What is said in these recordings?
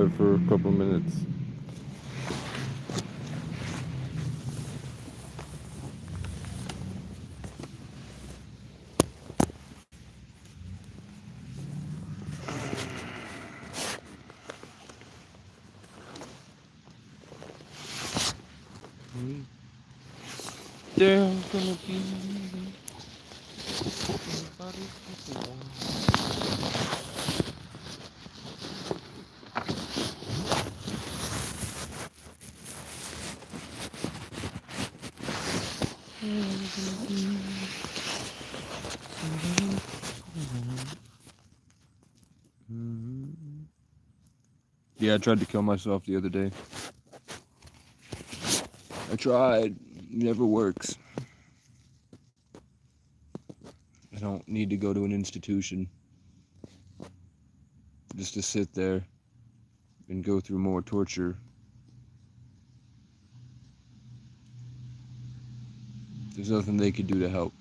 For a couple minutes. There's gonna be Yeah, I tried to kill myself the other day. I tried. It never works. I don't need to go to an institution just to sit there and go through more torture. There's nothing they could do to help.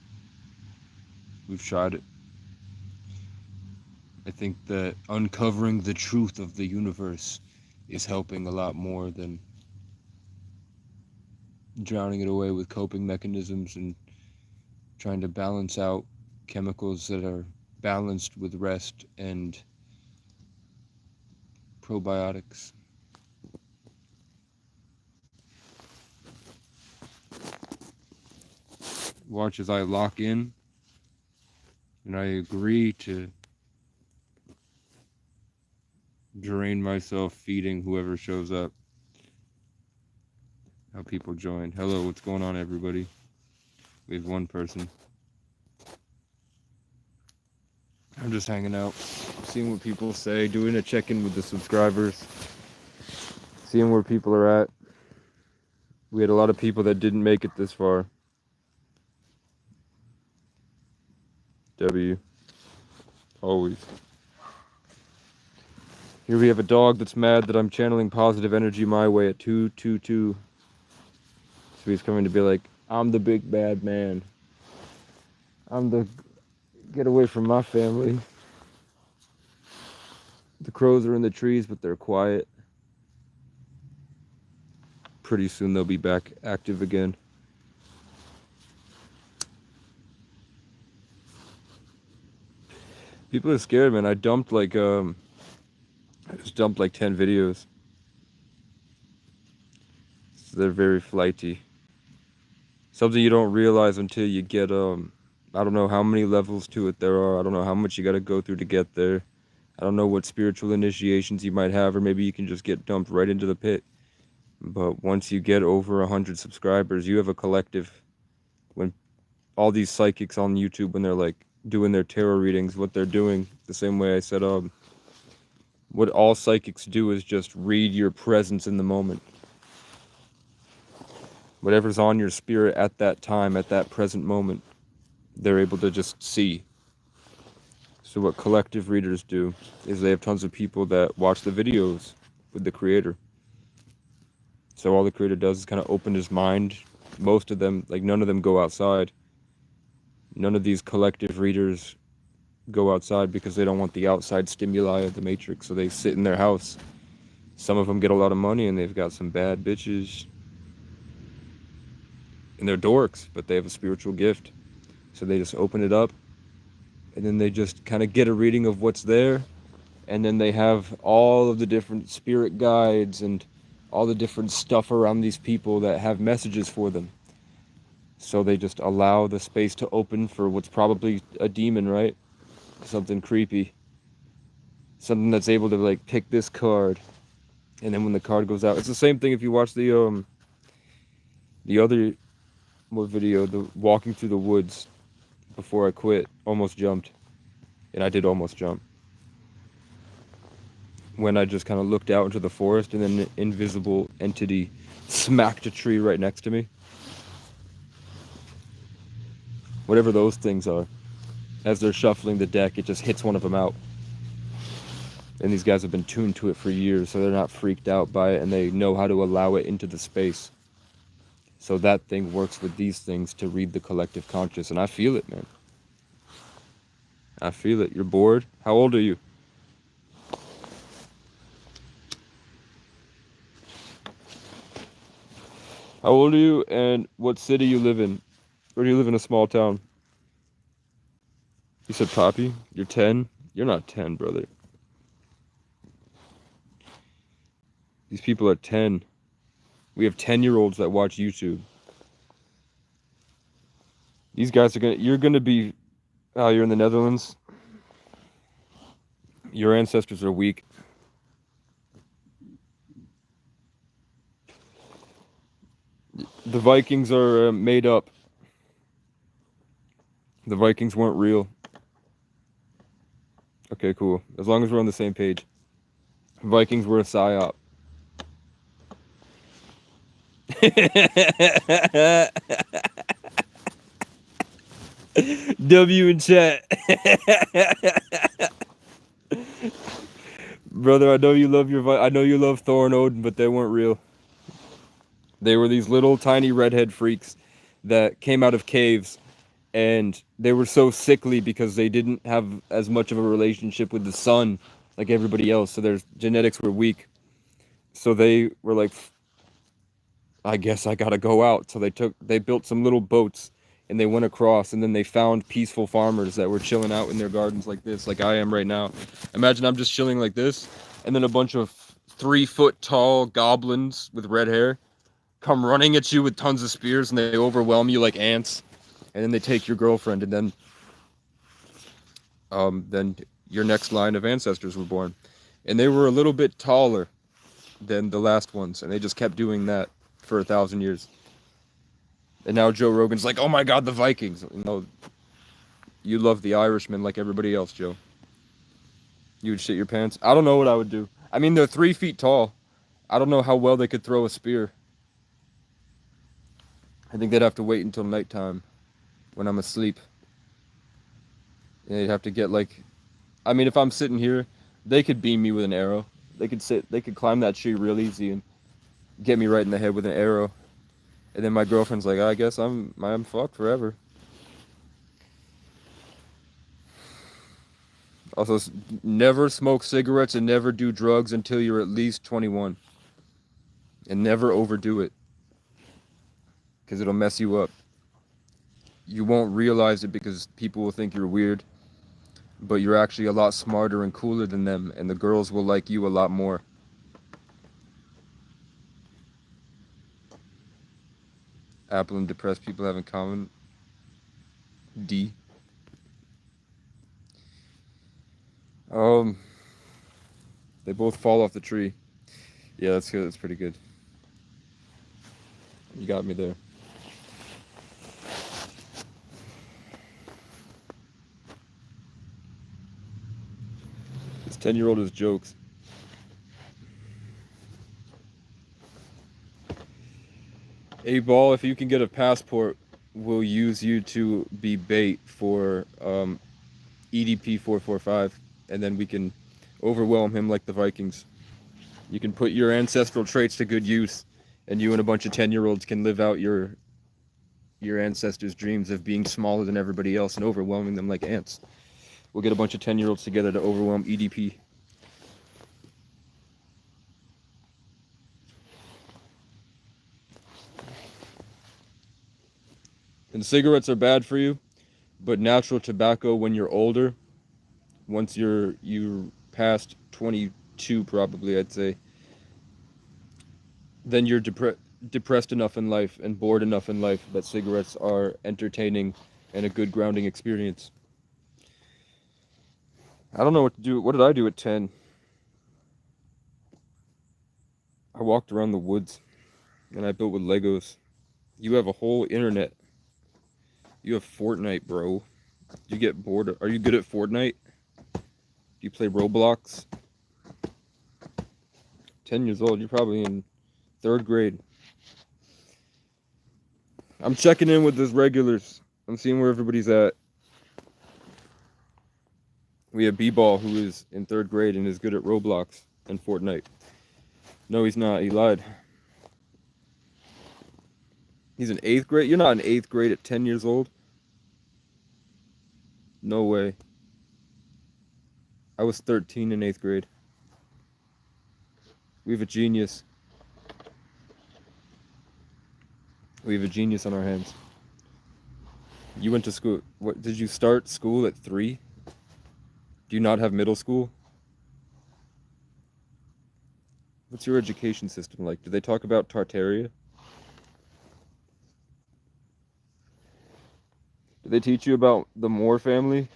We've tried it. I think that uncovering the truth of the universe is helping a lot more than drowning it away with coping mechanisms and trying to balance out chemicals that are balanced with rest and probiotics. Watch as I lock in and I agree to drain myself feeding whoever shows up. How people join. Hello, what's going on, everybody? We have one person. I'm just hanging out, seeing what people say, doing a check-in with the subscribers, seeing where people are at. We had a lot of people that didn't make it this far. W. Always. Here we have a dog that's mad that I'm channeling positive energy my way at 222. So he's coming to be like, I'm the big bad man. I'm the... Get away from my family. The crows are in the trees, but they're quiet. Pretty soon they'll be back active again. People are scared, man. I just dumped like 10 videos. So they're very flighty. Something you don't realize until you get I don't know how many levels to it there are. I don't know how much you got to go through to get there. I don't know what spiritual initiations you might have, or maybe you can just get dumped right into the pit. But once you get over 100 subscribers, you have a collective. When all these psychics on YouTube, when they're like doing their tarot readings, what they're doing, the same way I said, what all psychics do is just read your presence in the moment. Whatever's on your spirit at that time, at that present moment, they're able to just see. So what collective readers do is they have tons of people that watch the videos with the creator. So all the creator does is kind of open his mind. Most of them, like none of them go outside. None of these collective readers go outside because they don't want the outside stimuli of the matrix. So they sit in their house. Some of them get a lot of money and they've got some bad bitches. And they're dorks, but they have a spiritual gift. So they just open it up. And then they just kind of get a reading of what's there. And then they have all of the different spirit guides and all the different stuff around these people that have messages for them. So they just allow the space to open for what's probably a demon, right? Something creepy. Something that's able to like pick this card. And then when the card goes out, it's the same thing if you watch the other video, the walking through the woods before I quit, almost jumped. And I did almost jump. When I just kind of looked out into the forest and then an invisible entity smacked a tree right next to me. Whatever those things are. As they're shuffling the deck, it just hits one of them out. And these guys have been tuned to it for years, so they're not freaked out by it, and they know how to allow it into the space. So that thing works with these things to read the collective conscious, and I feel it, man. I feel it. You're bored? How old are you? How old are you and what city you live in? Or do you live in a small town? You said Poppy? You're 10? You're not 10, brother. These people are 10. We have 10-year-olds that watch YouTube. These guys are you're gonna be, oh, you're in the Netherlands? Your ancestors are weak. The Vikings are made up. The Vikings weren't real. Okay, cool. As long as we're on the same page. Vikings were a psyop. W in chat. Brother, I know you love I know you love Thor and Odin, but they weren't real. They were these little tiny redhead freaks that came out of caves, and they were so sickly because they didn't have as much of a relationship with the sun like everybody else, so their genetics were weak. So they were like, I guess I gotta go out. So they built some little boats and they went across, and then they found peaceful farmers that were chilling out in their gardens like this, like I am right now. Imagine I'm just chilling like this, and then a bunch of 3-foot tall goblins with red hair come running at you with tons of spears, and they overwhelm you like ants, and then they take your girlfriend, and then your next line of ancestors were born, and they were a little bit taller than the last ones, and they just kept doing that for 1,000 years. And now Joe Rogan's like, oh my God, the Vikings. You know, you love the Irishmen like everybody else, Joe. You would shit your pants. I don't know what I would do. I mean, they're 3 feet tall. I don't know how well they could throw a spear. I think they'd have to wait until nighttime when I'm asleep. And they'd have to get like, I mean, if I'm sitting here, they could beam me with an arrow. They could climb that tree real easy and get me right in the head with an arrow. And then my girlfriend's like, I guess I'm fucked forever. Also, never smoke cigarettes and never do drugs until you're at least 21. And never overdo it, because it'll mess you up. You won't realize it because people will think you're weird, but you're actually a lot smarter and cooler than them, and the girls will like you a lot more. Apple and depressed people have in common. D. Um, they both fall off the tree. Yeah, that's good. That's pretty good. You got me there. This 10-year-old is jokes. A ball, if you can get a passport, will use you to be bait for EDP 445, and then we can overwhelm him like the Vikings. You can put your ancestral traits to good use, and you and a bunch of 10-year-olds can live out your ancestors' dreams of being smaller than everybody else and overwhelming them like ants. We'll get a bunch of 10-year-olds together to overwhelm EDP. And cigarettes are bad for you, but natural tobacco when you're older, once you're past 22 probably, I'd say, then you're depressed enough in life and bored enough in life that cigarettes are entertaining and a good grounding experience. I don't know what to do. What did I do at 10? I walked around the woods and I built with Legos. You have a whole internet. You have Fortnite, bro. You get bored. Are you good at Fortnite? Do you play Roblox? 10 years old. You're probably in 3rd grade. I'm checking in with the regulars. I'm seeing where everybody's at. We have B-Ball, who is in 3rd grade and is good at Roblox and Fortnite. No, he's not. He lied. He's in 8th grade? You're not in 8th grade at 10 years old? No way. I was 13 in 8th grade. We have a genius. We have a genius on our hands. You went to school. What did you start school at 3? Do you not have middle school? What's your education system like? Do they talk about Tartaria? Do they teach you about the Moor family?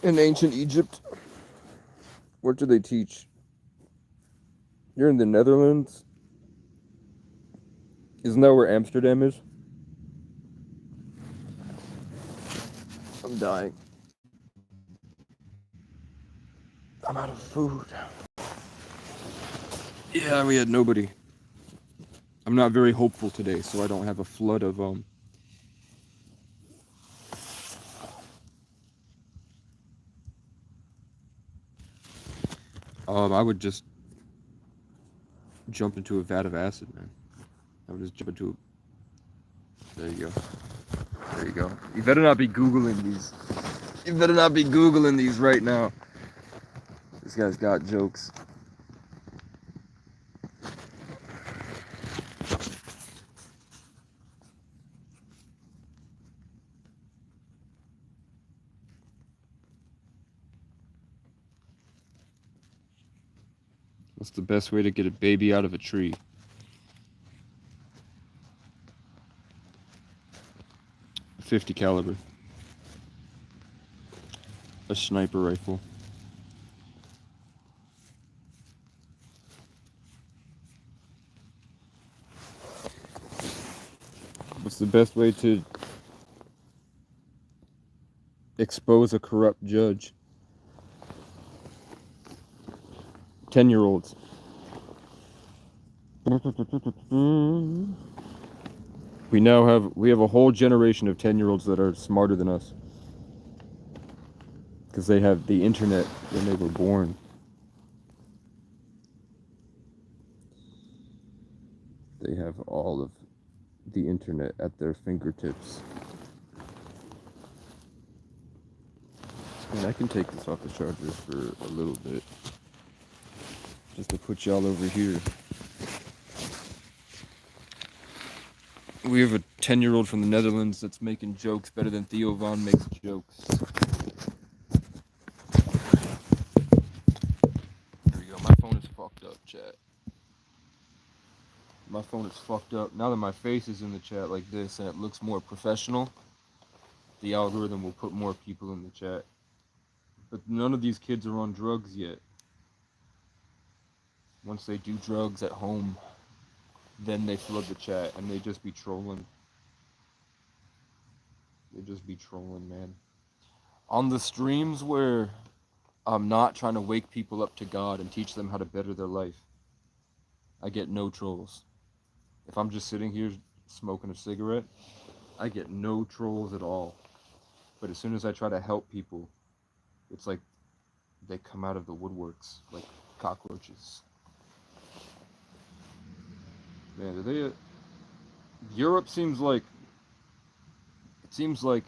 In ancient Egypt? What do they teach? You're in the Netherlands? Isn't that where Amsterdam is? I'm dying. I'm out of food. Yeah, we had nobody. I'm not very hopeful today, so I don't have a flood of I would just jump into a vat of acid, man. I would just jump into a... There you go. There you go. You better not be Googling these. You better not be Googling these right now. This guy's got jokes. What's the best way to get a baby out of a tree? A .50 caliber. A sniper rifle. What's the best way to expose a corrupt judge? 10-year-olds. We have a whole generation of 10-year-olds that are smarter than us. Because they have the internet when they were born. They have all of the internet at their fingertips. And I can take this off the charger for a little bit. Just to put y'all over here. We have a 10-year-old from the Netherlands that's making jokes better than Theo Von makes jokes. There we go. My phone is fucked up, chat. My phone is fucked up. Now that my face is in the chat like this and it looks more professional, the algorithm will put more people in the chat. But none of these kids are on drugs yet. Once they do drugs at home, then they flood the chat and they just be trolling. They just be trolling, man. On the streams where I'm not trying to wake people up to God and teach them how to better their life, I get no trolls. If I'm just sitting here smoking a cigarette, I get no trolls at all. But as soon as I try to help people, it's like they come out of the woodworks like cockroaches. Man, do they... Europe seems like... It seems like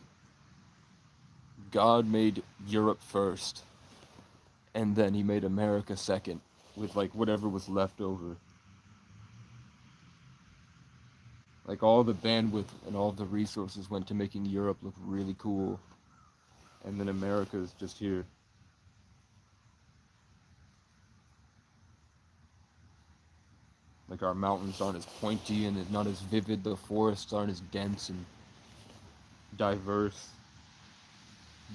God made Europe first, and then he made America second, with like whatever was left over. Like all the bandwidth and all the resources went to making Europe look really cool, and then America is just here. Like our mountains aren't as pointy and not as vivid, the forests aren't as dense and diverse.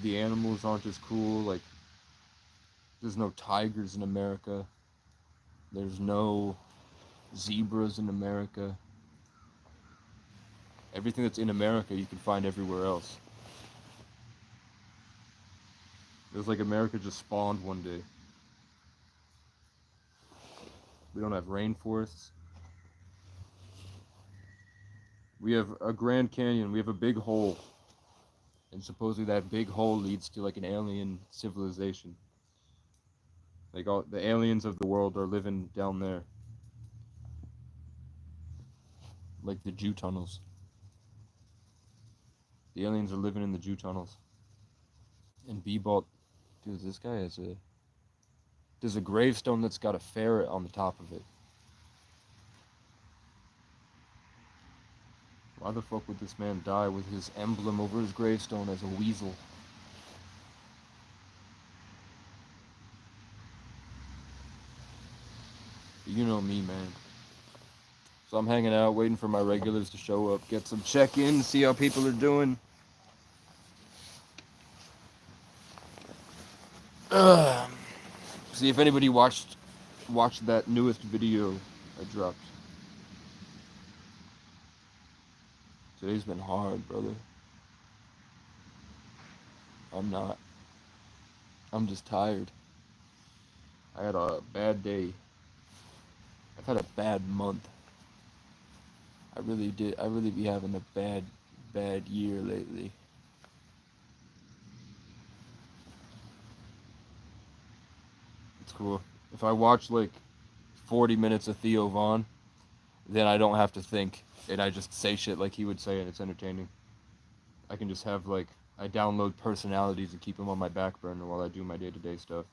The animals aren't as cool, like there's no tigers in America. There's no zebras in America. Everything that's in America you can find everywhere else. It was like America just spawned one day. We don't have rainforests. We have a Grand Canyon. We have a big hole. And supposedly that big hole leads to like an alien civilization. Like all the aliens of the world are living down there. Like the Jew tunnels. The aliens are living in the Jew tunnels. And B-Balt, dude, this guy has a There's a gravestone that's got a ferret on the top of it. Why the fuck would this man die with his emblem over his gravestone as a weasel? You know me, man. So I'm hanging out, waiting for my regulars to show up, get some check-in, see how people are doing. See if anybody watched that newest video I dropped. Today's been hard, brother. I'm not. I'm just tired. I had a bad day. I've had a bad month. I really did. I really be having a bad year lately. It's cool. If I watch like 40 minutes of Theo Vaughn, then I don't have to think, and I just say shit like he would say, and it's entertaining. I can just have like, I download personalities and keep them on my back burner while I do my day-to-day stuff.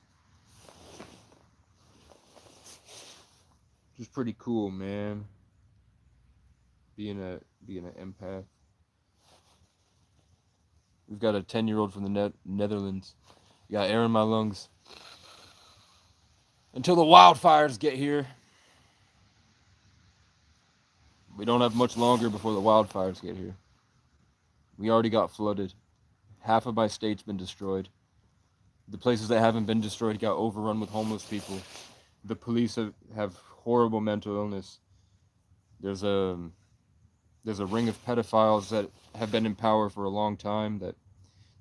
Which is pretty cool, man. Being an empath. We've got a 10-year-old from the Netherlands. We got air in my lungs. Until the wildfires get here. We don't have much longer before the wildfires get here. We already got flooded. Half of my state's been destroyed. The places that haven't been destroyed got overrun with homeless people. The police have horrible mental illness. There's a ring of pedophiles that have been in power for a long time that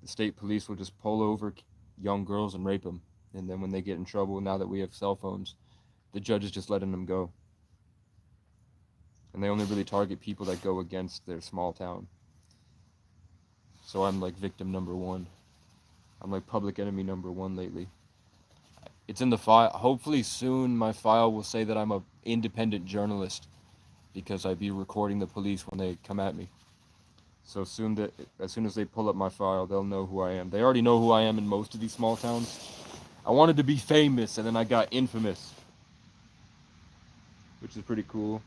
the state police will just pull over young girls and rape them. And then when they get in trouble, now that we have cell phones, the judge is just letting them go. And they only really target people that go against their small town. So I'm like victim number one. I'm like public enemy number one lately. It's in the file. Hopefully soon my file will say that I'm an independent journalist because I be recording the police when they come at me. So as soon as they pull up my file, they'll know who I am. They already know who I am in most of these small towns. I wanted to be famous, and then I got infamous, which is pretty cool.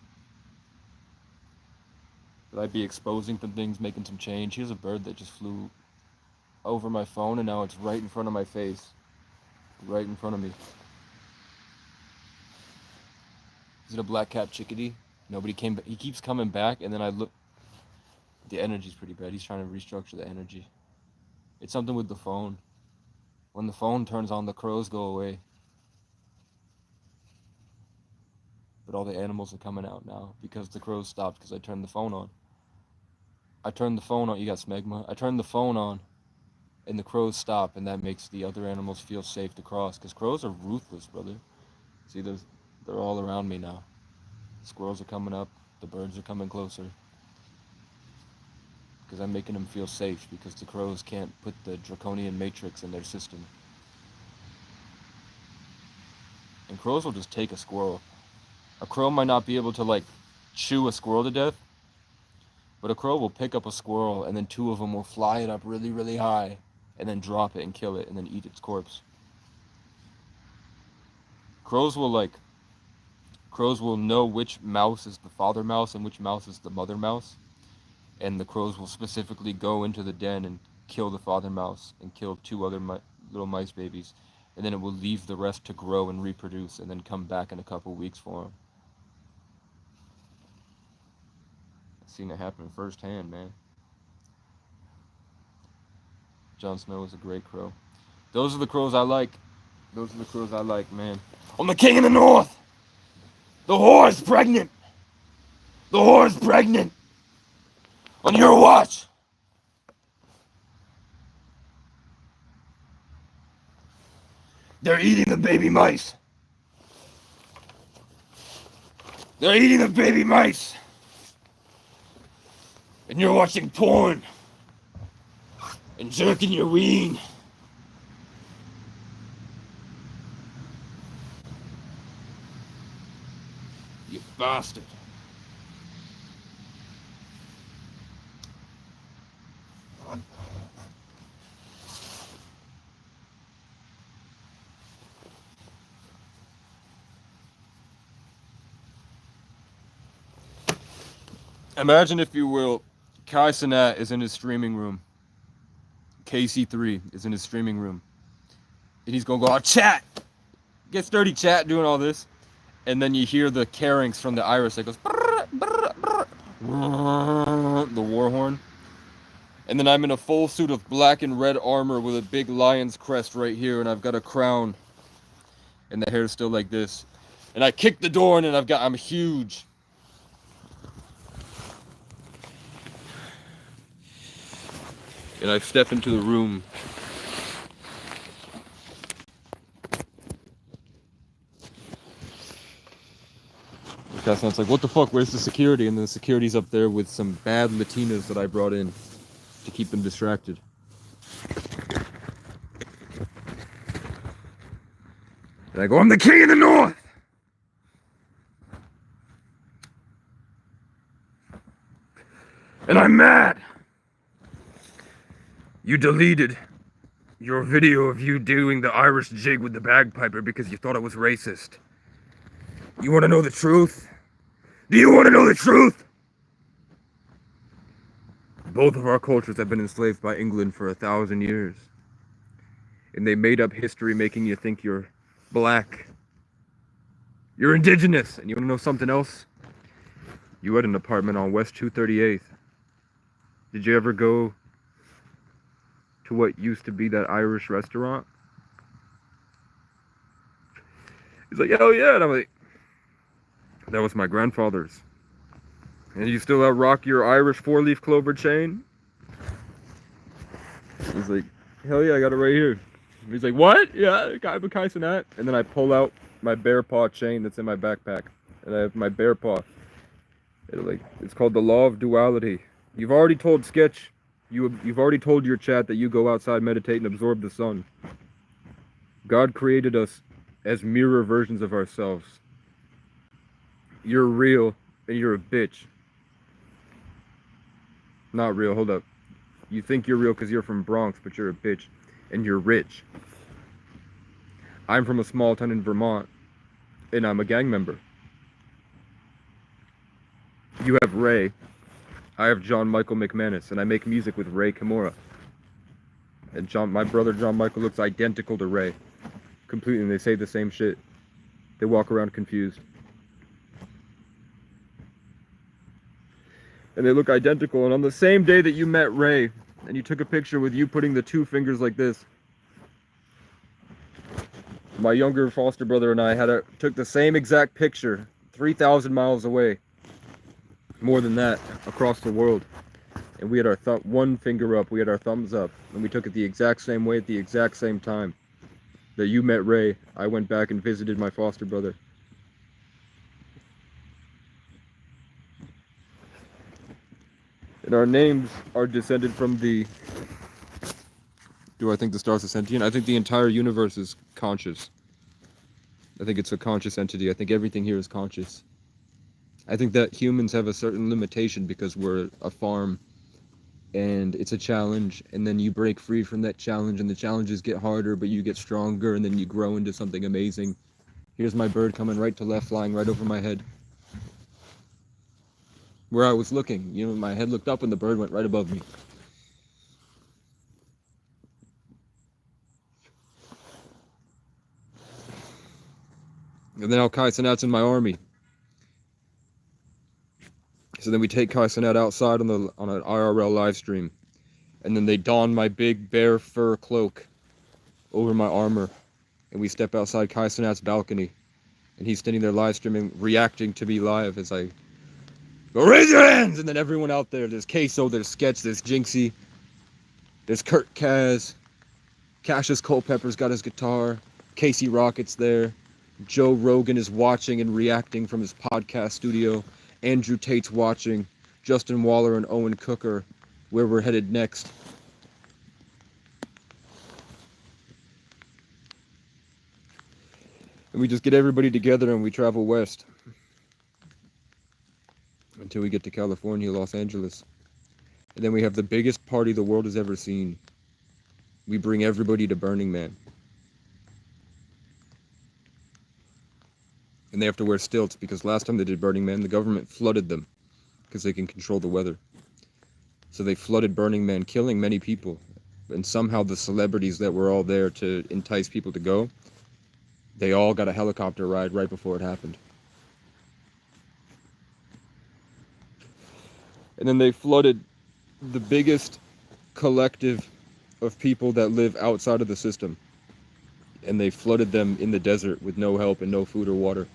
That I'd be exposing some things, making some change. Here's a bird that just flew over my phone, and now it's right in front of my face. Right in front of me. Is it a black-capped chickadee? Nobody came back. He keeps coming back, and then I look. The energy's pretty bad. He's trying to restructure the energy. It's something with the phone. When the phone turns on, the crows go away. But all the animals are coming out now because the crows stopped because I turned the phone on. I turned the phone on. You got smegma. I turned the phone on, and the crows stop, and that makes the other animals feel safe to cross because crows are ruthless, brother. See, they're all around me now. Squirrels are coming up. The birds are coming closer. Because I'm making them feel safe because the crows can't put the draconian matrix in their system. And crows will just take a squirrel. A crow might not be able to like chew a squirrel to death, but a crow will pick up a squirrel and then two of them will fly it up really, really high and then drop it and kill it and then eat its corpse. Crows will know which mouse is the father mouse and which mouse is the mother mouse. And the crows will specifically go into the den and kill the father mouse and kill two other little mice babies. And then it will leave the rest to grow and reproduce and then come back in a couple weeks for them. I've seen it happen firsthand, man. Jon Snow is a great crow. Those are the crows I like. Those are the crows I like, man. I'm the king of the north! The whore is pregnant! The whore is pregnant! On your watch! They're eating the baby mice! They're eating the baby mice! And you're watching porn! And jerking your ween! You bastard. Imagine, if you will, Kai Cenat is in his streaming room. KC3 is in his streaming room. And he's going to go, chat! Get sturdy, chat, doing all this. And then you hear the carynx from the iris that goes, brrr, brrr, brrr, the war horn. And then I'm in a full suit of black and red armor with a big lion's crest right here, and I've got a crown. And the hair's still like this. And I kick the door in, and I'm huge. And I step into the room. It's like, what the fuck, where's the security? And then the security's up there with some bad Latinas that I brought in to keep them distracted. And I go, I'm the king of the north! And I'm mad! You deleted your video of you doing the Irish jig with the bagpiper because you thought it was racist. You want to know the truth? Do you want to know the truth? Both of our cultures have been enslaved by England for 1,000 years. And they made up history making you think you're black. You're indigenous. And you want to know something else? You had an apartment on West 238th. Did you ever go to what used to be that Irish restaurant? He's like, hell yeah. And I'm like, that was my grandfather's. And you still have rock your Irish 4-leaf clover chain? He's like, hell yeah, I got it right here. He's like, what? Yeah, I'm a Kai Cenat. And then I pull out my bear paw chain that's in my backpack. And I have my bear paw. It's called the law of duality. You've already told Sketch, you've already told your chat that you go outside, meditate, and absorb the sun. God created us as mirror versions of ourselves. You're real, and you're a bitch. Not real, hold up. You think you're real because you're from Bronx, but you're a bitch. And you're rich. I'm from a small town in Vermont, and I'm a gang member. You have Ray. I have John Michael McManus, and I make music with Ray Kimura. And my brother John Michael looks identical to Ray. Completely, and they say the same shit. They walk around confused. And they look identical, and on the same day that you met Ray, and you took a picture with you putting the 2 fingers like this, my younger foster brother and I took the same exact picture 3,000 miles away. More than that, across the world. And we had our one finger up, we had our thumbs up, and we took it the exact same way at the exact same time that you met Ray. I went back and visited my foster brother. And our names are descended from the... Do I think the stars are sentient? I think the entire universe is conscious. I think it's a conscious entity. I think everything here is conscious. I think that humans have a certain limitation because we're a farm and it's a challenge, and then you break free from that challenge and the challenges get harder, but you get stronger and then you grow into something amazing. Here's my bird coming right to left, flying right over my head. Where I was looking, you know, my head looked up and the bird went right above me. And then Kai Cenat's in my army. So then we take Kai Cenat outside on an IRL live stream. And then they don my big bear fur cloak over my armor. And we step outside Kai Cenat's balcony. And he's standing there live streaming, reacting to me live as I go, raise your hands! And then everyone out there, there's Queso, there's Sketch, there's Jinxie, there's Kurt Kaz, Cassius Culpepper's got his guitar, Casey Rocket's there, Joe Rogan is watching and reacting from his podcast studio, Andrew Tate's watching, Justin Waller and Owen Cooker, where we're headed next. And we just get everybody together and we travel west until we get to California, Los Angeles. And then we have the biggest party the world has ever seen. We bring everybody to Burning Man. And they have to wear stilts because last time they did Burning Man, the government flooded them. because they can control the weather. So they flooded Burning Man, killing many people. And somehow the celebrities that were all there to entice people to go, they all got a helicopter ride right before it happened. And then they flooded the biggest collective of people that live outside of the system. And they flooded them in the desert with no help and no food or water.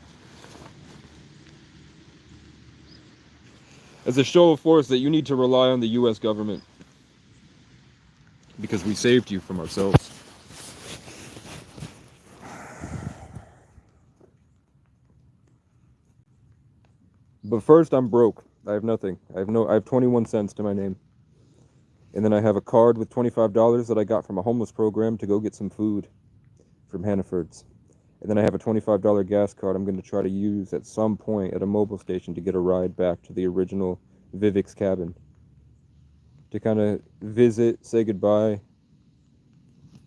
As a show of force that you need to rely on the US government, because we saved you from ourselves. But first, I'm broke. I have nothing. I have 21 cents to my name. And then I have a card with $25 that I got from a homeless program to go get some food from Hannaford's. And then I have a $25 gas card I'm going to try to use at some point at a mobile station to get a ride back to the original Vivek's cabin. To kind of visit, say goodbye.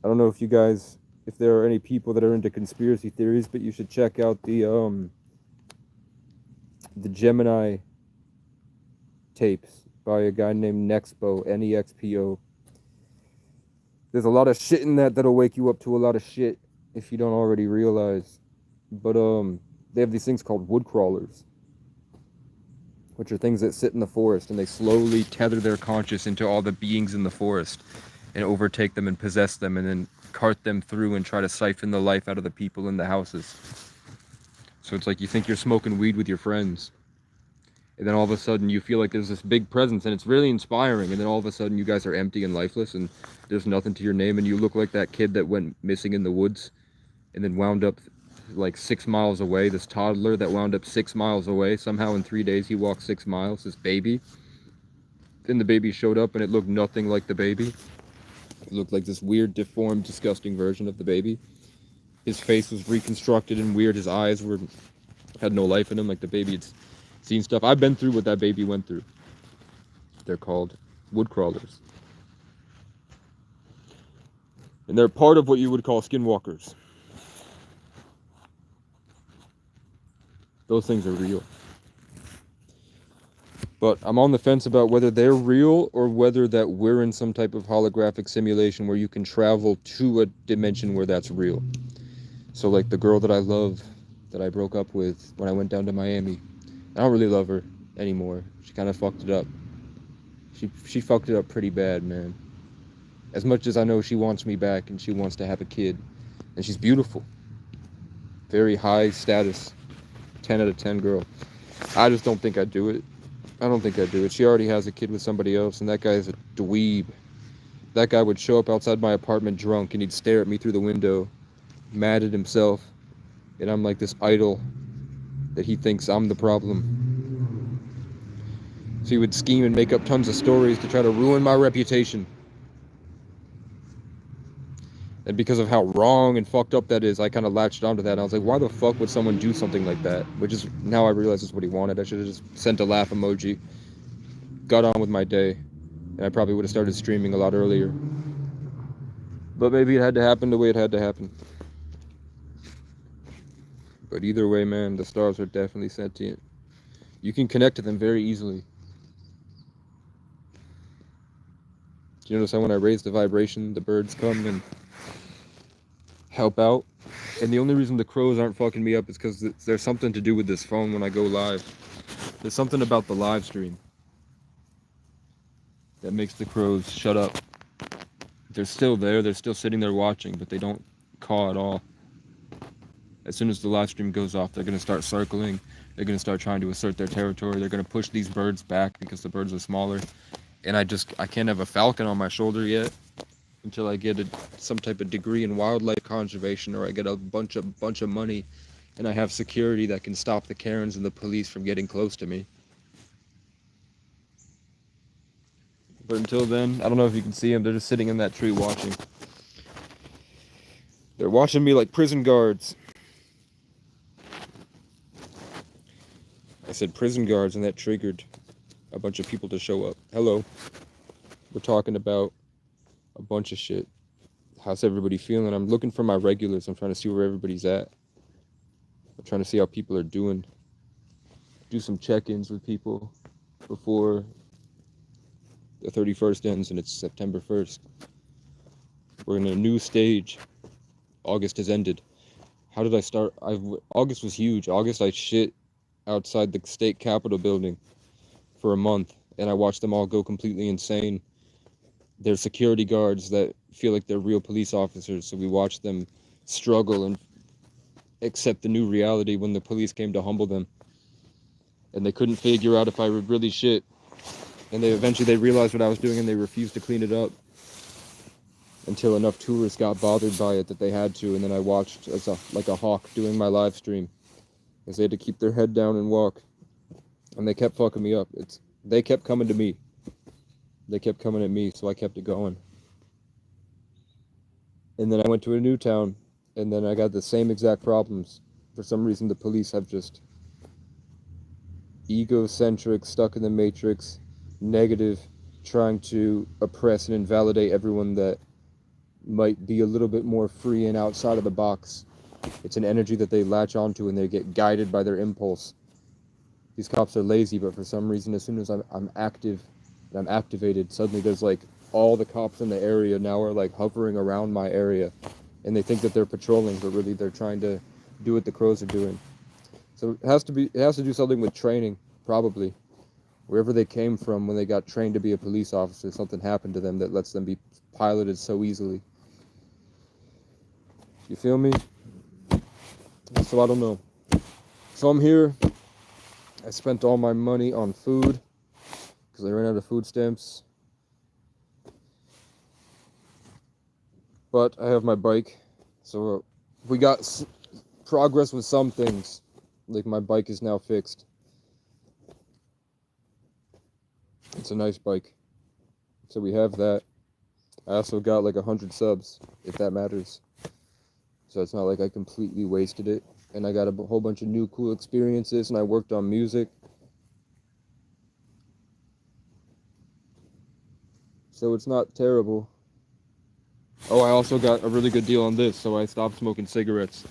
I don't know if you guys, if there are any people that are into conspiracy theories, but you should check out the Gemini tapes by a guy named Nexpo, Nexpo. There's a lot of shit in that that'll wake you up to a lot of shit if you don't already realize. But they have these things called wood crawlers, which are things that sit in the forest and they slowly tether their conscious into all the beings in the forest and overtake them and possess them and then cart them through and try to siphon the life out of the people in the houses. So it's like you think you're smoking weed with your friends, and then all of a sudden you feel like there's this big presence and it's really inspiring, and then all of a sudden you guys are empty and lifeless and there's nothing to your name, and you look like that kid that went missing in the woods and then wound up like 6 miles away, this toddler that wound up 6 miles away. Somehow in 3 days he walked 6 miles, this baby. Then the baby showed up and it looked nothing like the baby. It looked like this weird, deformed, disgusting version of the baby. His face was reconstructed and weird. His eyes had no life in them, like the baby had seen stuff. I've been through what that baby went through. They're called wood crawlers. And they're part of what you would call skinwalkers. Those things are real. But I'm on the fence about whether they're real or whether that we're in some type of holographic simulation where you can travel to a dimension where that's real. So like the girl that I love, that I broke up with when I went down to Miami, I don't really love her anymore. She kind of fucked it up. She fucked it up pretty bad, man. As much as I know she wants me back and she wants to have a kid. And she's beautiful. Very high status. 10 out of 10 girl. I just don't think I'd do it. I don't think I'd do it. She already has a kid with somebody else, and that guy is a dweeb. That guy would show up outside my apartment drunk, and he'd stare at me through the window, mad at himself, and I'm like this idol that he thinks I'm the problem. So he would scheme and make up tons of stories to try to ruin my reputation. And because of how wrong and fucked up that is, I kind of latched onto that. And I was like, why the fuck would someone do something like that? Which is, now I realize is what he wanted. I should have just sent a laugh emoji. Got on with my day. And I probably would have started streaming a lot earlier. But maybe it had to happen the way it had to happen. But either way, man, the stars are definitely sentient. You can connect to them very easily. Do you notice how when I raise the vibration, the birds come and help out? And the only reason the crows aren't fucking me up is because there's something to do with this phone when I go live. There's something about the live stream that makes the crows shut up. They're still there, they're still sitting there watching, but they don't caw at all. As soon as the live stream goes off, they're going to start circling. They're going to start trying to assert their territory. They're going to push these birds back because the birds are smaller. And I can't have a falcon on my shoulder yet until I get some type of degree in wildlife conservation, or I get a bunch of money and I have security that can stop the Karens and the police from getting close to me. But until then, I don't know if you can see them. They're just sitting in that tree watching. They're watching me like prison guards. I said prison guards, and that triggered a bunch of people to show up. Hello. We're talking about a bunch of shit. How's everybody feeling? I'm looking for my regulars. I'm trying to see where everybody's at. I'm trying to see how people are doing. Do some check-ins with people. before the 31st ends and it's September 1st. We're in a new stage. August has ended. How did I start? August was huge. August, I shit outside the state capitol building for a month, and I watched them all go completely insane. They're security guards that feel like they're real police officers, so we watched them struggle and accept the new reality when the police came to humble them. And they couldn't figure out if I would really shit. And they realized what I was doing, and they refused to clean it up until enough tourists got bothered by it that they had to. And then I watched as like a hawk doing my live stream, because they had to keep their head down and walk. And they kept fucking me up. They kept coming to me. They kept coming at me, so I kept it going. And then I went to a new town, and then I got the same exact problems. For some reason, the police have just egocentric, stuck in the matrix, negative, trying to oppress and invalidate everyone that might be a little bit more free and outside of the box. It's an energy that they latch onto, and they get guided by their impulse. These cops are lazy, but for some reason, as soon as I'm active and I'm activated, suddenly there's like all the cops in the area now are like hovering around my area, and they think that they're patrolling, but really they're trying to do what the crows are doing. So it has to do something with training, probably. Wherever they came from when they got trained to be a police officer, something happened to them that lets them be piloted so easily. You feel me? So I don't know. So I'm here. I spent all my money on food because I ran out of food stamps. But I have my bike, so we got progress with some things. Like my bike is now fixed. It's a nice bike. So we have that. I also got like 100 subs, if that matters. So it's not like I completely wasted it. And I got a whole bunch of new cool experiences, and I worked on music. So it's not terrible. Oh, I also got a really good deal on this, so I stopped smoking cigarettes.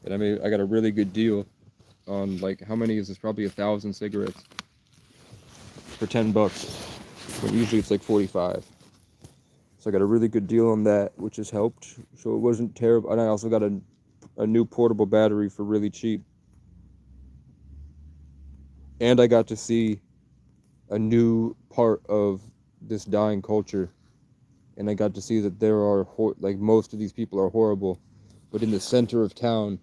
And I got a really good deal on, like, how many is this? Probably 1,000 cigarettes for $10. But usually it's like 45. So I got a really good deal on that, which has helped. So it wasn't terrible. And I also got a new portable battery for really cheap. And I got to see a new part of this dying culture. And I got to see that there are, like, most of these people are horrible. But in the center of town,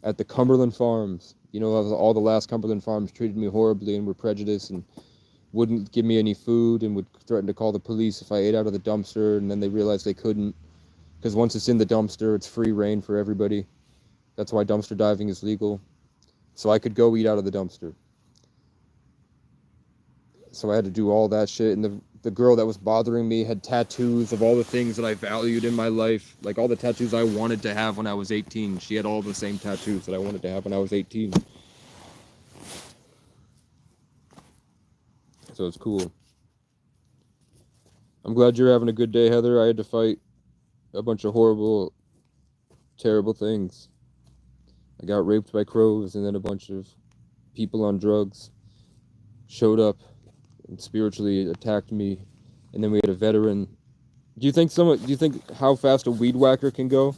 at the Cumberland Farms, you know, all the last Cumberland Farms treated me horribly and were prejudiced and wouldn't give me any food and would threaten to call the police if I ate out of the dumpster, and then they realized they couldn't, because once it's in the dumpster, it's free reign for everybody. That's why dumpster diving is legal. So I could go eat out of the dumpster. So I had to do all that shit, and the girl that was bothering me had tattoos of all the things that I valued in my life, like all the tattoos I wanted to have when I was 18. She had all the same tattoos that I wanted to have when I was 18. So it's cool. I'm glad you're having a good day, Heather. I had to fight a bunch of horrible, terrible things. I got raped by crows, and then a bunch of people on drugs showed up and spiritually attacked me. And then we had a veteran. Do you think how fast a weed whacker can go?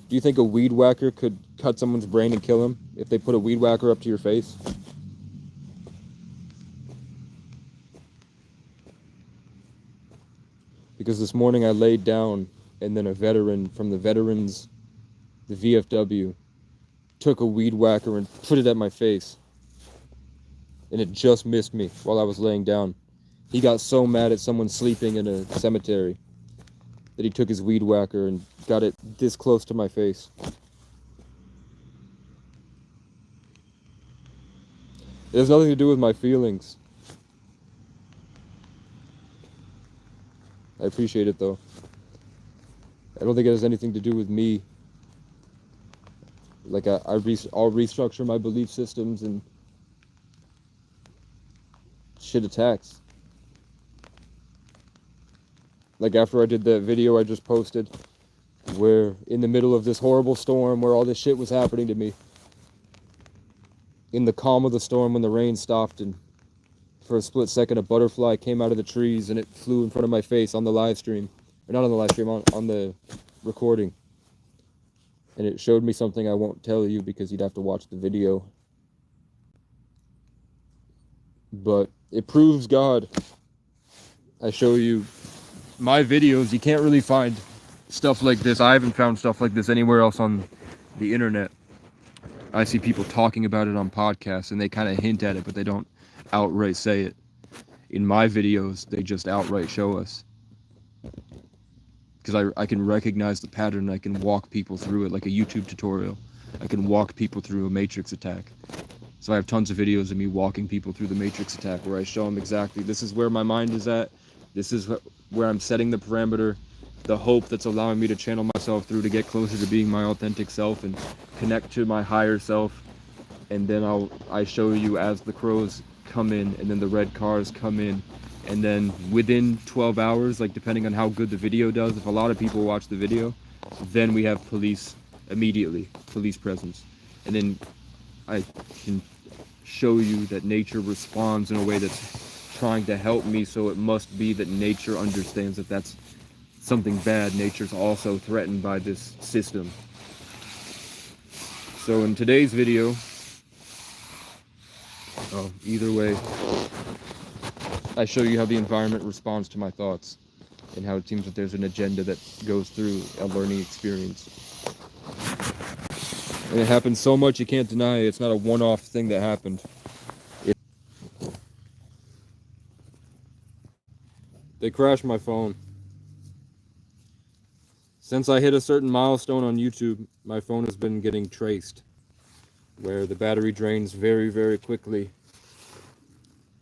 Do you think a weed whacker could cut someone's brain and kill him if they put a weed whacker up to your face? Because this morning I laid down, and then a veteran from the VFW, took a weed whacker and put it at my face. And it just missed me while I was laying down. He got so mad at someone sleeping in a cemetery that he took his weed whacker and got it this close to my face. It has nothing to do with my feelings. I appreciate it, though. I don't think it has anything to do with me. Like, I'll restructure my belief systems and shit attacks. Like, after I did that video I just posted, where in the middle of this horrible storm where all this shit was happening to me, in the calm of the storm when the rain stopped and for a split second, a butterfly came out of the trees and it flew in front of my face on the live stream. Or not on the live stream, on the recording. And it showed me something I won't tell you because you'd have to watch the video. But it proves God. I show you my videos. You can't really find stuff like this. I haven't found stuff like this anywhere else on the internet. I see people talking about it on podcasts and they kind of hint at it, but they don't outright say it. In my videos, they just outright show us. Because I can recognize the pattern. I can walk people through it like a YouTube tutorial. I can walk people through a matrix attack. So I have tons of videos of me walking people through the matrix attack where I show them exactly, this is where my mind is at. This is where I'm setting the parameter, the hope that's allowing me to channel myself through to get closer to being my authentic self and connect to my higher self. And then I show you as the crows come in and then the red cars come in. And then within 12 hours, like depending on how good the video does, if a lot of people watch the video, then we have police immediately, police presence. And then I can show you that nature responds in a way that's trying to help me, so it must be that nature understands that that's something bad. Nature's also threatened by this system. So in today's video, either way, I show you how the environment responds to my thoughts and how it seems that there's an agenda that goes through a learning experience. And it happens so much you can't deny it. It's not a one-off thing that happened. They crashed my phone. Since I hit a certain milestone on YouTube, my phone has been getting traced, where the battery drains very, very quickly.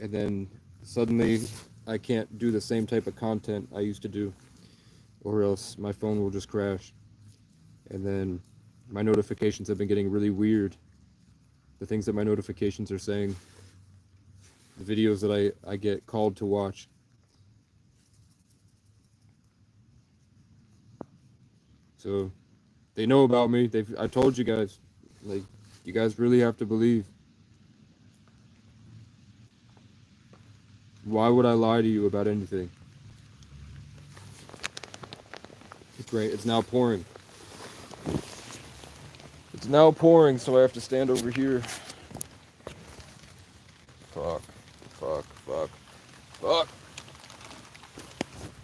And then suddenly I can't do the same type of content I used to do, or else my phone will just crash. And then my notifications have been getting really weird. The things that my notifications are saying, the videos that I get called to watch. So they know about me. I told you guys, like, you guys really have to believe. Why would I lie to you about anything? It's great. It's now pouring. It's now pouring, so I have to stand over here. Fuck.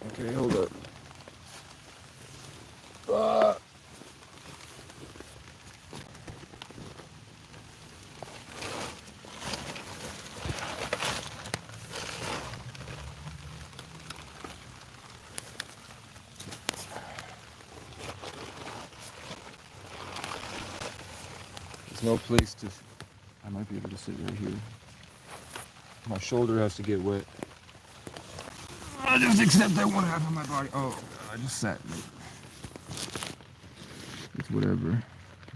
Okay, hold up. There's no place to... I might be able to sit right here. My shoulder has to get wet. I just accept that one half of my body. Oh, I just sat. It's whatever.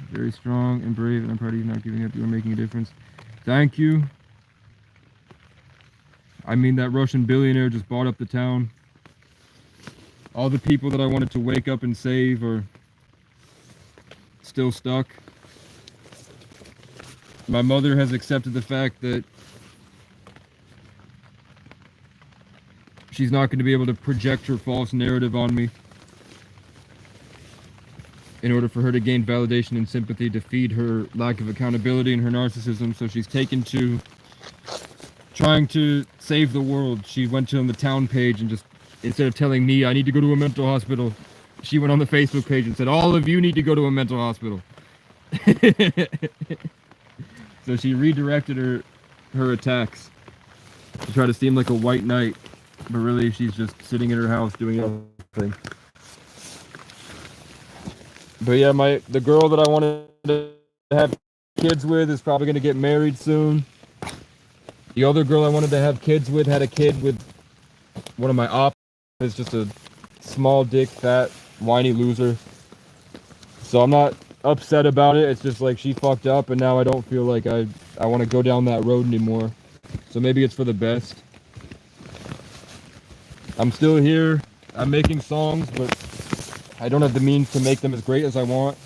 Very strong and brave, and I'm proud of you not giving up. You are making a difference. Thank you. I mean, that Russian billionaire just bought up the town. All the people that I wanted to wake up and save are still stuck. My mother has accepted the fact that she's not going to be able to project her false narrative on me in order for her to gain validation and sympathy to feed her lack of accountability and her narcissism. So she's taken to trying to save the world. She went on the town page and just, instead of telling me I need to go to a mental hospital, she went on the Facebook page and said, all of you need to go to a mental hospital. So she redirected her attacks to try to seem like a white knight, but really she's just sitting in her house doing nothing. But yeah, the girl that I wanted to have kids with is probably going to get married soon. The other girl I wanted to have kids with had a kid with one of my ops. It's just a small dick, fat, whiny loser. So I'm not upset about it. It's just like she fucked up and now I don't feel like I want to go down that road anymore. So maybe it's for the best. I'm still here. I'm making songs, but I don't have the means to make them as great as I want.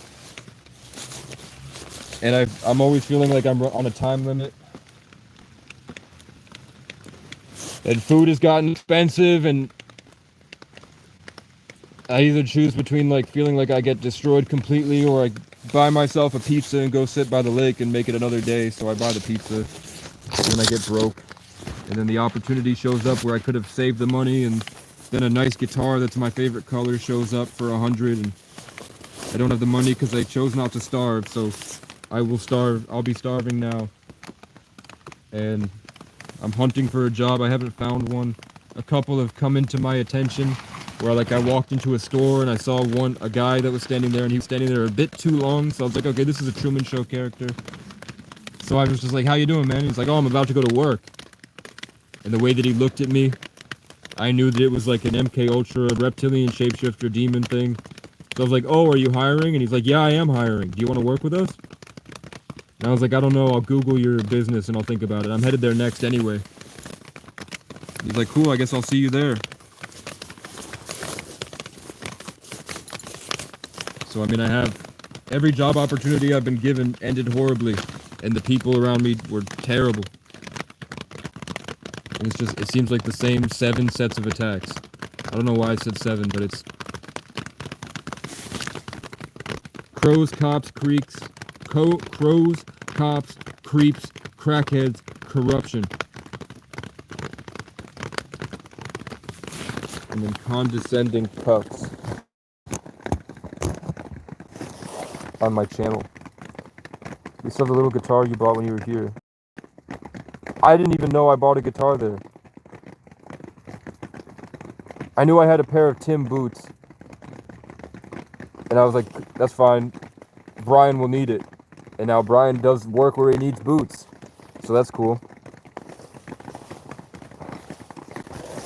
And I'm always feeling like I'm on a time limit. And food has gotten expensive, and I either choose between like feeling like I get destroyed completely, or I buy myself a pizza and go sit by the lake and make it another day. So I buy the pizza, and then I get broke. And then the opportunity shows up where I could have saved the money, and then a nice guitar that's my favorite color shows up for $100, and I don't have the money because I chose not to starve, so I will starve. I'll be starving now. And I'm hunting for a job. I haven't found one. A couple have come into my attention where like I walked into a store and I saw a guy that was standing there, and he was standing there a bit too long, so I was like, okay, this is a Truman Show character. So I was just like, how you doing, man? He's like, oh, I'm about to go to work. And the way that he looked at me, I knew that it was like an MK Ultra reptilian shapeshifter demon thing. So I was like, oh, are you hiring? And he's like, yeah, I am hiring. Do you want to work with us? And I was like, I don't know, I'll Google your business and I'll think about it. I'm headed there next anyway. He's like, cool, I guess I'll see you there. So, I mean, I have every job opportunity I've been given ended horribly, and the people around me were terrible. And it's just, it seems like the same 7 sets of attacks. I don't know why I said 7, but it's crows, cops, creeps, crackheads, corruption. And then condescending cucks on my channel. You still have the little guitar you bought when you were here. I didn't even know I bought a guitar there. I knew I had a pair of Tim boots. And I was like, that's fine. Brian will need it. And now Brian does work where he needs boots. So that's cool.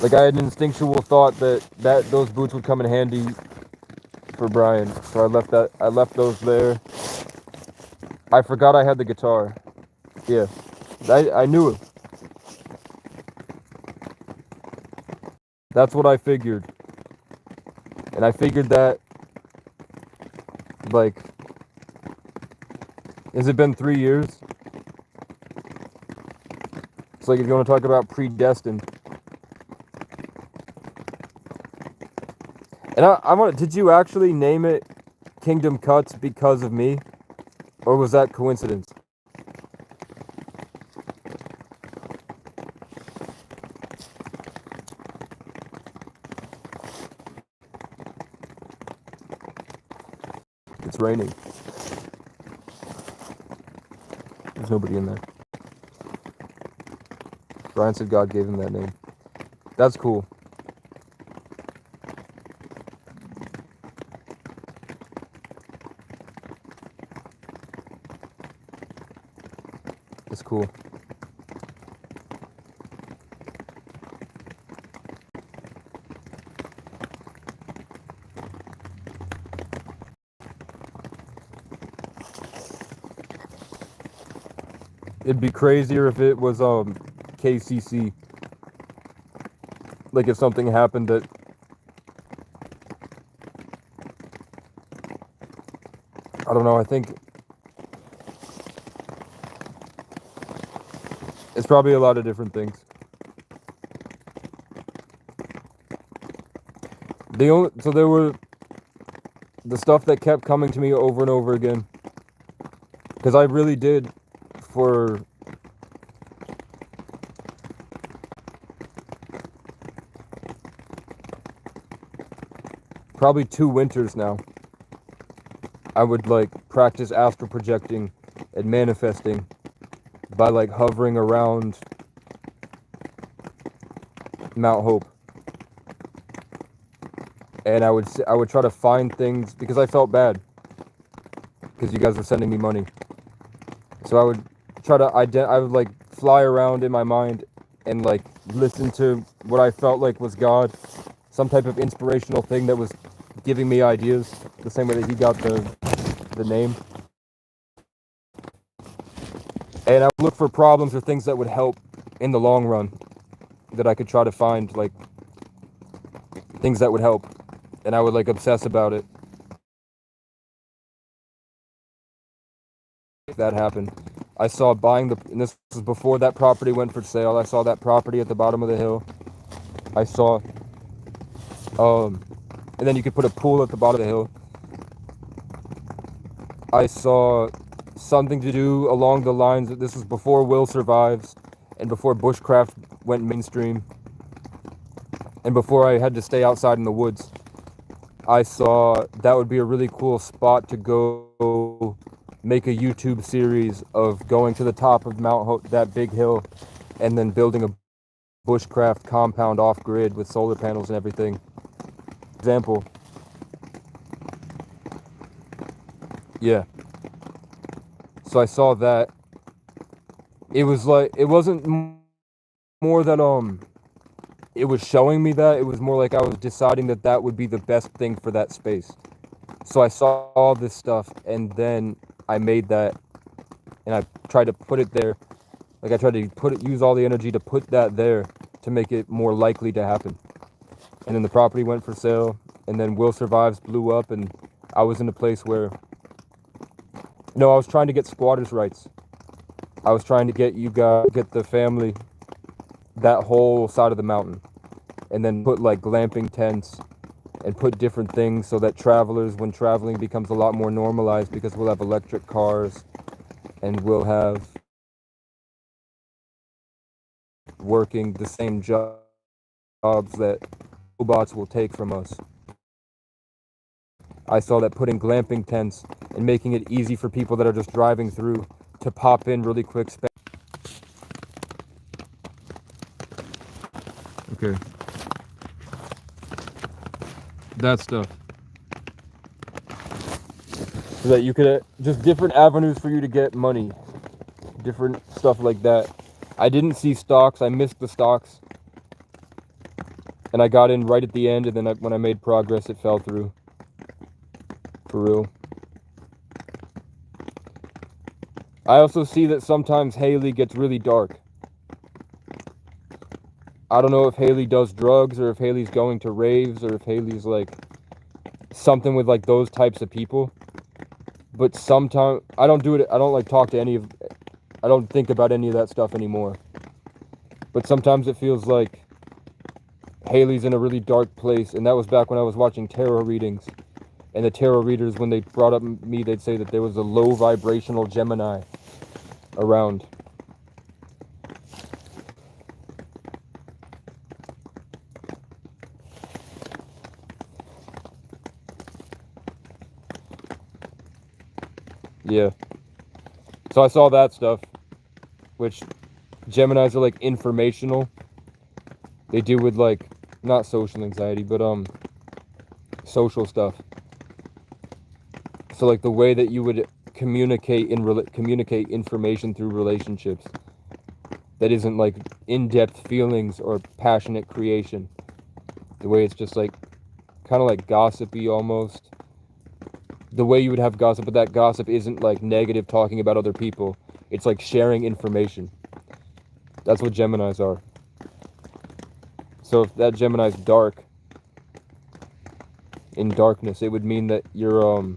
Like, I had an instinctual thought that those boots would come in handy for Brian. So I left those there. I forgot I had the guitar. Yeah. I knew it. That's what I figured. And I figured that, like, has it been 3 years? It's like, if you want to talk about predestined. And I want to, did you actually name it Kingdom Cuts because of me? Or was that coincidence? It's raining. There's nobody in there. Brian said God gave him that name. That's cool. It's cool. It'd be crazier if it was KCC. Like, if something happened that I don't know, I think it's probably a lot of different things. So there were the stuff that kept coming to me over and over again. Because I really did, for probably 2 winters now, I would like practice astral projecting and manifesting by like hovering around Mount Hope. And I would try to find things, because I felt bad because you guys were sending me money. So I would try to I would like fly around in my mind and like listen to what I felt like was God, some type of inspirational thing that was giving me ideas, the same way that he got the name. And I would look for problems or things that would help in the long run, that I could try to find, like things that would help, and I would like obsess about it. That happened. I saw buying and this was before that property went for sale. I saw that property at the bottom of the hill. I saw, and then you could put a pool at the bottom of the hill. I saw something to do along the lines that this was before Will Survives and before bushcraft went mainstream and before I had to stay outside in the woods. I saw that would be a really cool spot to go make a YouTube series of going to the top of that big hill and then building a bushcraft compound off grid with solar panels and everything. Example. Yeah. So I saw that. It was like, it wasn't more that it was showing me that. It was more like I was deciding that that would be the best thing for that space. So I saw all this stuff and then I made that and I tried to put it there. Like I tried to use all the energy to put that there to make it more likely to happen. And then the property went for sale and then Will Survives blew up and I was in a place where, no, I was trying to get squatters' rights. I was trying to get the family that whole side of the mountain and then put like glamping tents and put different things so that travelers, when traveling becomes a lot more normalized because we'll have electric cars and we'll have working the same jobs that robots will take from us. I saw that putting glamping tents and making it easy for people that are just driving through to pop in really quick. Okay. That stuff. So that you could, just different avenues for you to get money. Different stuff like that. I didn't see stocks. I missed the stocks. And I got in right at the end, and then when I made progress, it fell through. For real. I also see that sometimes Haley gets really dark. I don't know if Haley does drugs or if Haley's going to raves or if Haley's like something with like those types of people. But sometimes I don't do it. I don't like talk to I don't think about any of that stuff anymore. But sometimes it feels like Haley's in a really dark place. And that was back when I was watching tarot readings. And the tarot readers, when they brought up me, they'd say that there was a low vibrational Gemini around. Yeah. So I saw that stuff, which Geminis are like informational. They deal with like, not social anxiety, but social stuff. So like the way that you would communicate information through relationships that isn't like in-depth feelings or passionate creation. The way it's just like kind of like gossipy almost. The way you would have gossip, but that gossip isn't like negative talking about other people. It's like sharing information. That's what Geminis are. So if that Gemini's dark, in darkness, it would mean that you're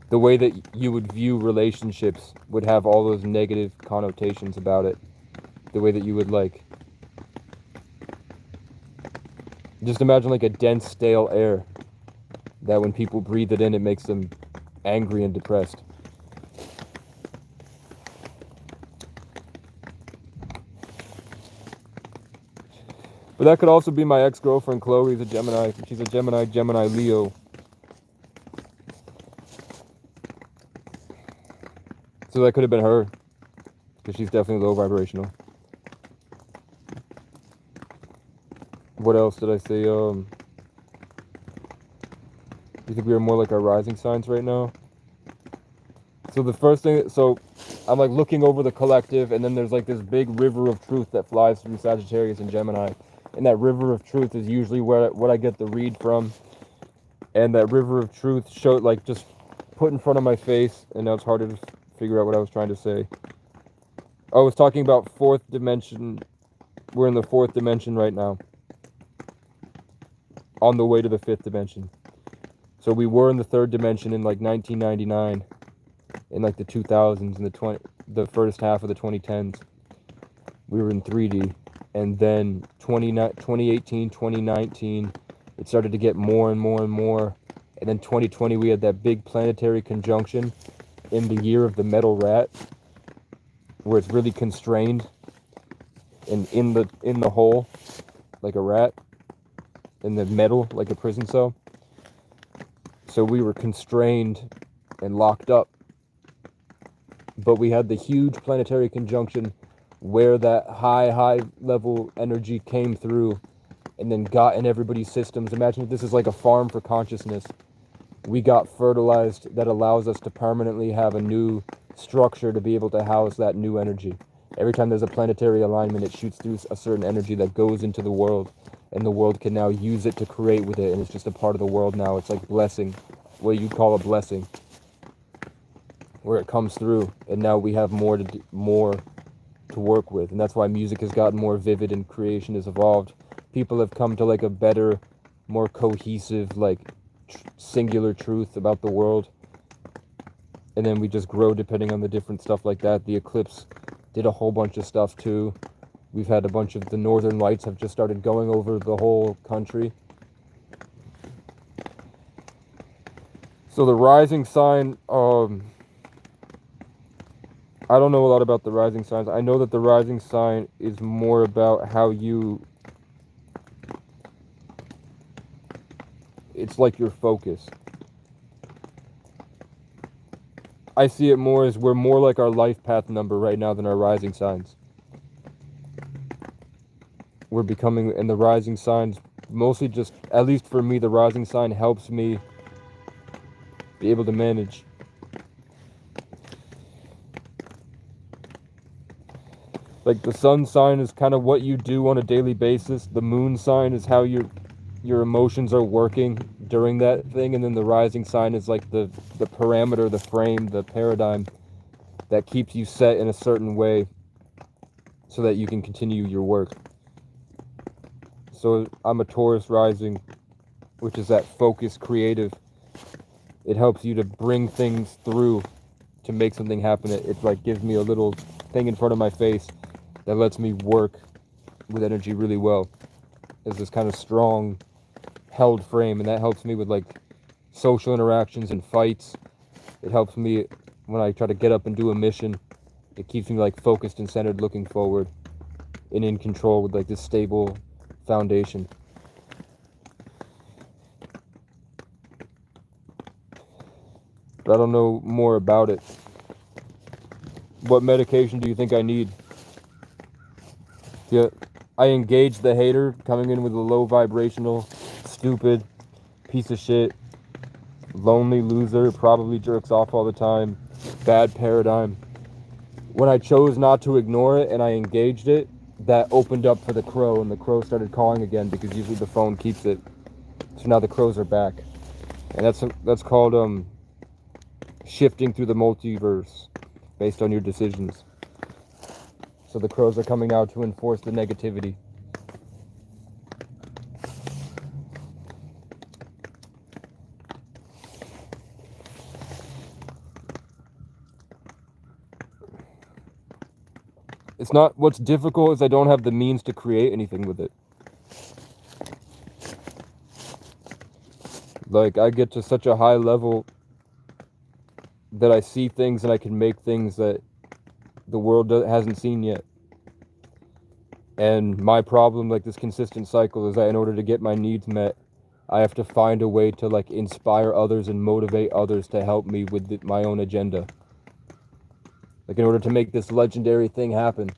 the way that you would view relationships would have all those negative connotations about it. The way that you would like, just imagine like a dense, stale air that when people breathe it in, it makes them angry and depressed. But that could also be my ex-girlfriend, Chloe's a Gemini. She's a Gemini Leo. So that could have been her, because she's definitely low vibrational. What else did I say? You think we are more like our rising signs right now? So the first thing, so I'm like looking over the collective, and then there's like this big river of truth that flies through Sagittarius and Gemini. And that river of truth is usually what I get the read from. And that river of truth showed like just put in front of my face, and now it's harder to figure out what I was trying to say. I was talking about fourth dimension. We're in the fourth dimension right now. On the way to the fifth dimension. So we were in the third dimension in like 1999. in like the 2000s and the first half of the 2010s. We were in 3D, and then 2018, 2019, it started to get more and more and more, and then 2020 we had that big planetary conjunction in the year of the metal rat, where it's really constrained and in the hole like a rat, in the metal like a prison cell. So we were constrained and locked up. But we had the huge planetary conjunction where that high level energy came through and then got in everybody's systems. Imagine if this is like a farm for consciousness. We got fertilized that allows us to permanently have a new structure to be able to house that new energy. Every time there's a planetary alignment, it shoots through a certain energy that goes into the world, and the world can now use it to create with it, and it's just a part of the world now. It's like blessing, what you'd call a blessing, where it comes through, and now we have more to work with. And that's why music has gotten more vivid and creation has evolved. People have come to like a better, more cohesive, like singular truth about the world. And then we just grow depending on the different stuff like that. The eclipse did a whole bunch of stuff too. We've had a bunch of the northern lights have just started going over the whole country. So the rising sign, I don't know a lot about the rising signs. I know that the rising sign is more about how you, it's like your focus. I see it more as we're more like our life path number right now than our rising signs. We're becoming, and the rising signs mostly just, at least for me, the rising sign helps me be able to manage. Like the sun sign is kind of what you do on a daily basis. The moon sign is how your emotions are working during that thing, and then the rising sign is like the parameter, the frame, the paradigm that keeps you set in a certain way so that you can continue your work. So I'm a Taurus rising, which is that focus creative. It helps you to bring things through to make something happen. It like gives me a little thing in front of my face that lets me work with energy really well. It's this kind of strong held frame, and that helps me with like social interactions and fights. It helps me when I try to get up and do a mission. It keeps me like focused and centered, looking forward and in control with like this stable foundation. But I don't know more about it. What medication do you think I need? Yeah, I engage the hater coming in with a low vibrational, stupid, piece of shit, lonely loser, probably jerks off all the time, bad paradigm. When I chose not to ignore it and I engaged it, that opened up for the crow, and the crow started calling again because usually the phone keeps it. So now the crows are back, and that's called shifting through the multiverse based on your decisions. So the crows are coming out to enforce the negativity. It's not, what's difficult is I don't have the means to create anything with it. Like, I get to such a high level that I see things and I can make things that the world hasn't seen yet. And my problem, like this consistent cycle, is that in order to get my needs met, I have to find a way to like inspire others and motivate others to help me with my own agenda. Like in order to make this legendary thing happen,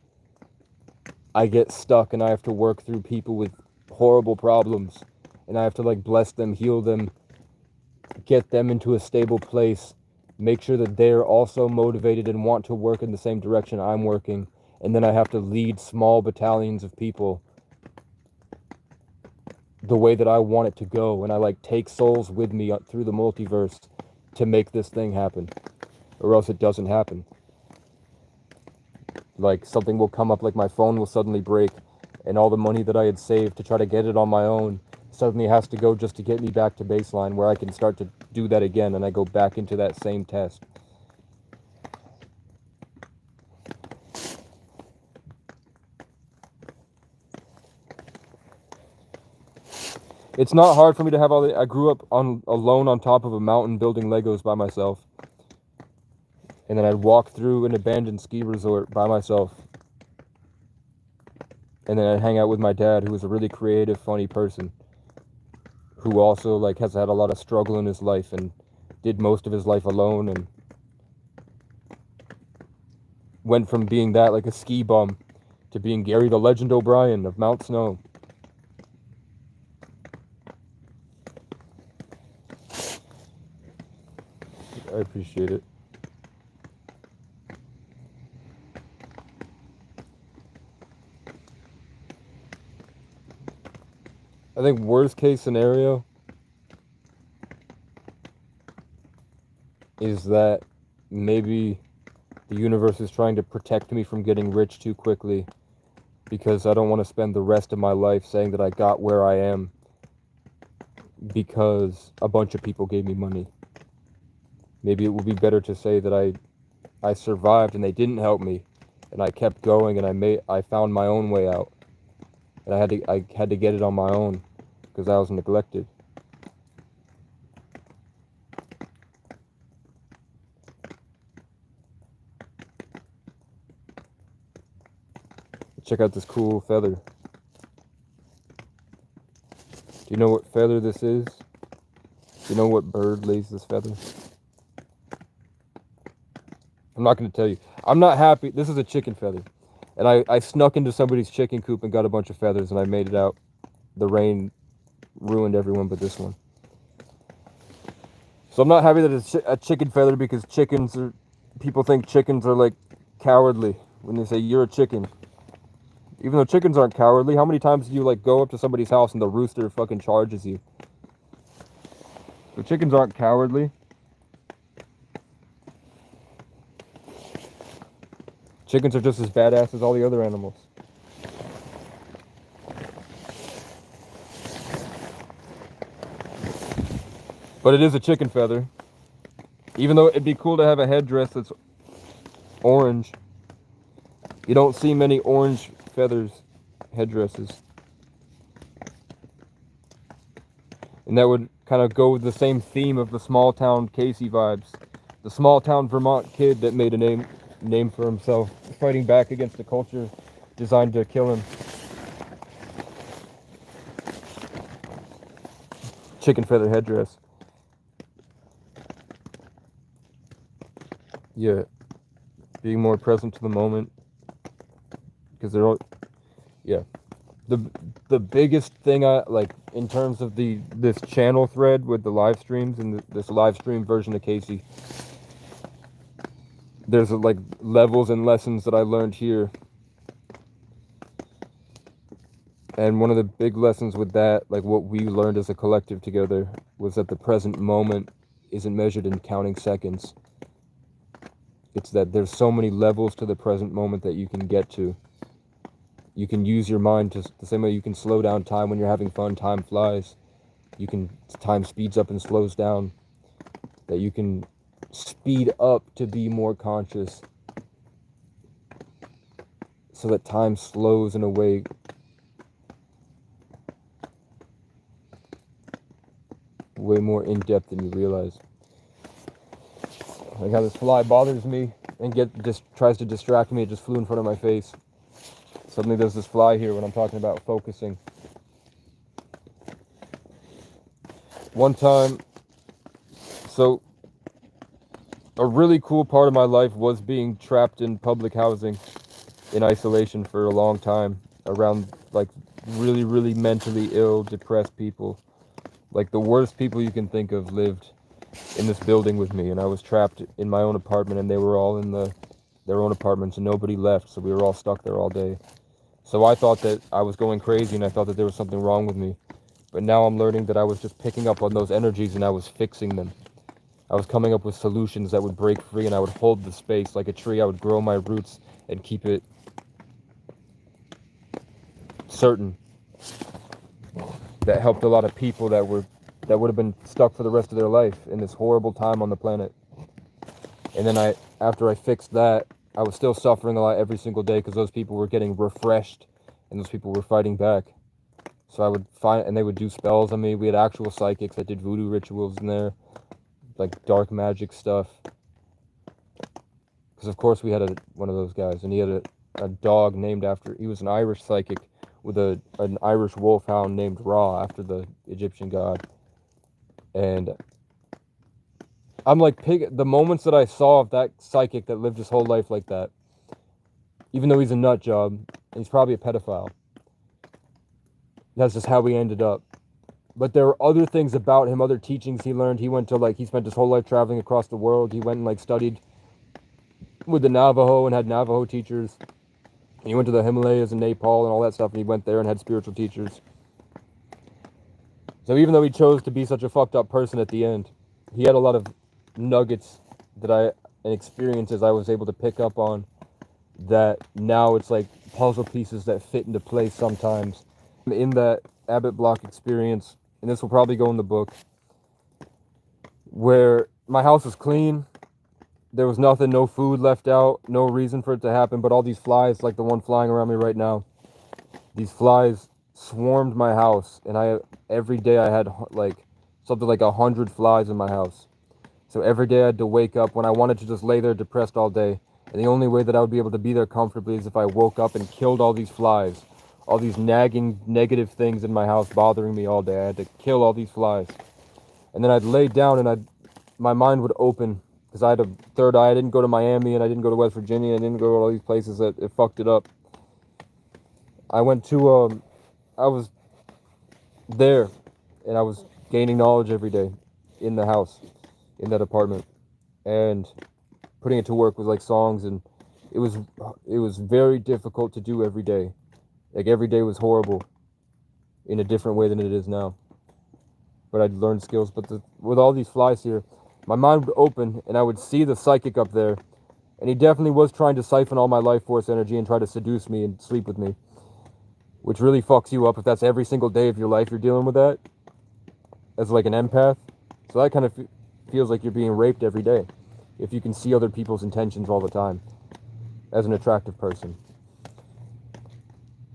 I get stuck and I have to work through people with horrible problems, and I have to like bless them, heal them, get them into a stable place, make sure that they're also motivated and want to work in the same direction I'm working. And then I have to lead small battalions of people the way that I want it to go. And I like take souls with me through the multiverse to make this thing happen, or else it doesn't happen. Like something will come up, like my phone will suddenly break, and all the money that I had saved to try to get it on my own suddenly has to go just to get me back to baseline, where I can start to do that again, and I go back into that same test. It's not hard for me to have all the... I grew up alone on top of a mountain building Legos by myself. And then I'd walk through an abandoned ski resort by myself. And then I'd hang out with my dad, who was a really creative, funny person, who also like has had a lot of struggle in his life and did most of his life alone, and went from being that, like a ski bum, to being Gary the Legend O'Brien of Mount Snow. I appreciate it. I think worst case scenario is that maybe the universe is trying to protect me from getting rich too quickly, because I don't want to spend the rest of my life saying that I got where I am because a bunch of people gave me money. Maybe it would be better to say that I survived and they didn't help me, and I kept going, and I found my own way out, and I had to get it on my own because I was neglected. Check out this cool feather. Do you know what feather this is? Do you know what bird lays this feather? I'm not going to tell you. I'm not happy. This is a chicken feather. And I snuck into somebody's chicken coop and got a bunch of feathers, and I made it out. The rain ruined everyone but this one. So I'm not happy that it's a chicken feather, because people think chickens are like cowardly when they say you're a chicken. Even though chickens aren't cowardly, how many times do you like go up to somebody's house and the rooster fucking charges you? So chickens aren't cowardly. Chickens are just as badass as all the other animals. But it is a chicken feather. Even though it'd be cool to have a headdress that's orange. You don't see many orange headdresses. And that would kind of go with the same theme of the small town Casey vibes. The small town Vermont kid that made a name for himself, fighting back against the culture designed to kill him. Chicken feather headdress. Yeah. Being more present to the moment. Because they're all... Yeah. The biggest thing I like in terms of this channel thread with the live streams and this live stream version of Casey, there's like levels and lessons that I learned here. And one of the big lessons with that, like what we learned as a collective together, was that the present moment isn't measured in counting seconds. It's that there's so many levels to the present moment that you can get to. You can use your mind to the same way you can slow down time when you're having fun. Time flies. Time speeds up and slows down. That you can speed up to be more conscious, so that time slows in a way way more in depth than you realize. Like how this fly bothers me and just tries to distract me. It just flew in front of my face. Suddenly there's this fly here when I'm talking about focusing. One time, so a really cool part of my life was being trapped in public housing in isolation for a long time around like really, really mentally ill, depressed people. Like the worst people you can think of lived in this building with me, and I was trapped in my own apartment, and they were all in their own apartments, and nobody left, so we were all stuck there all day. So I thought that I was going crazy, and I thought that there was something wrong with me. But now I'm learning that I was just picking up on those energies, and I was fixing them. I was coming up with solutions that would break free, and I would hold the space like a tree. I would grow my roots and keep it certain. That helped a lot of people that would have been stuck for the rest of their life in this horrible time on the planet. And then after I fixed that, I was still suffering a lot every single day because those people were getting refreshed and those people were fighting back. So I would find, and they would do spells on me. We had actual psychics that did voodoo rituals in there, like dark magic stuff. Because of course we had one of those guys, and he had a dog named after, he was an Irish psychic with an Irish wolfhound named Ra, after the Egyptian god. And I'm like, the moments that I saw of that psychic that lived his whole life like that, even though he's a nut job, and he's probably a pedophile, that's just how we ended up. But there were other things about him, other teachings he learned. He went to, like, he spent his whole life traveling across the world. He went and, like, studied with the Navajo and had Navajo teachers. And he went to the Himalayas and Nepal and all that stuff, and he went there and had spiritual teachers. So even though he chose to be such a fucked up person at the end, he had a lot of nuggets and experiences I was able to pick up on that now it's like puzzle pieces that fit into place sometimes. In that Abbott Block experience, and this will probably go in the book, where my house was clean, there was nothing, no food left out, no reason for it to happen, but all these flies, like the one flying around me right now, these flies swarmed my house, and every day I had like something like 100 flies in my house. So every day I had to wake up when I wanted to just lay there depressed all day, and the only way that I would be able to be there comfortably is if I woke up and killed all these flies, all these nagging negative things in my house bothering me all day. I had to kill all these flies, and then I'd lay down and my mind would open, because I had a third eye. I didn't go to Miami, and I didn't go to West Virginia, I didn't go to all these places that it fucked it up. I went to I was there, and I was gaining knowledge every day in the house, in that apartment, and putting it to work with like songs, and it was very difficult to do every day. Like every day was horrible in a different way than it is now. But I'd learned skills. But with all these flies here, my mind would open, and I would see the psychic up there, and he definitely was trying to siphon all my life force energy and try to seduce me and sleep with me, which really fucks you up if that's every single day of your life you're dealing with that as like an empath. So that kind of feels like you're being raped every day if you can see other people's intentions all the time as an attractive person.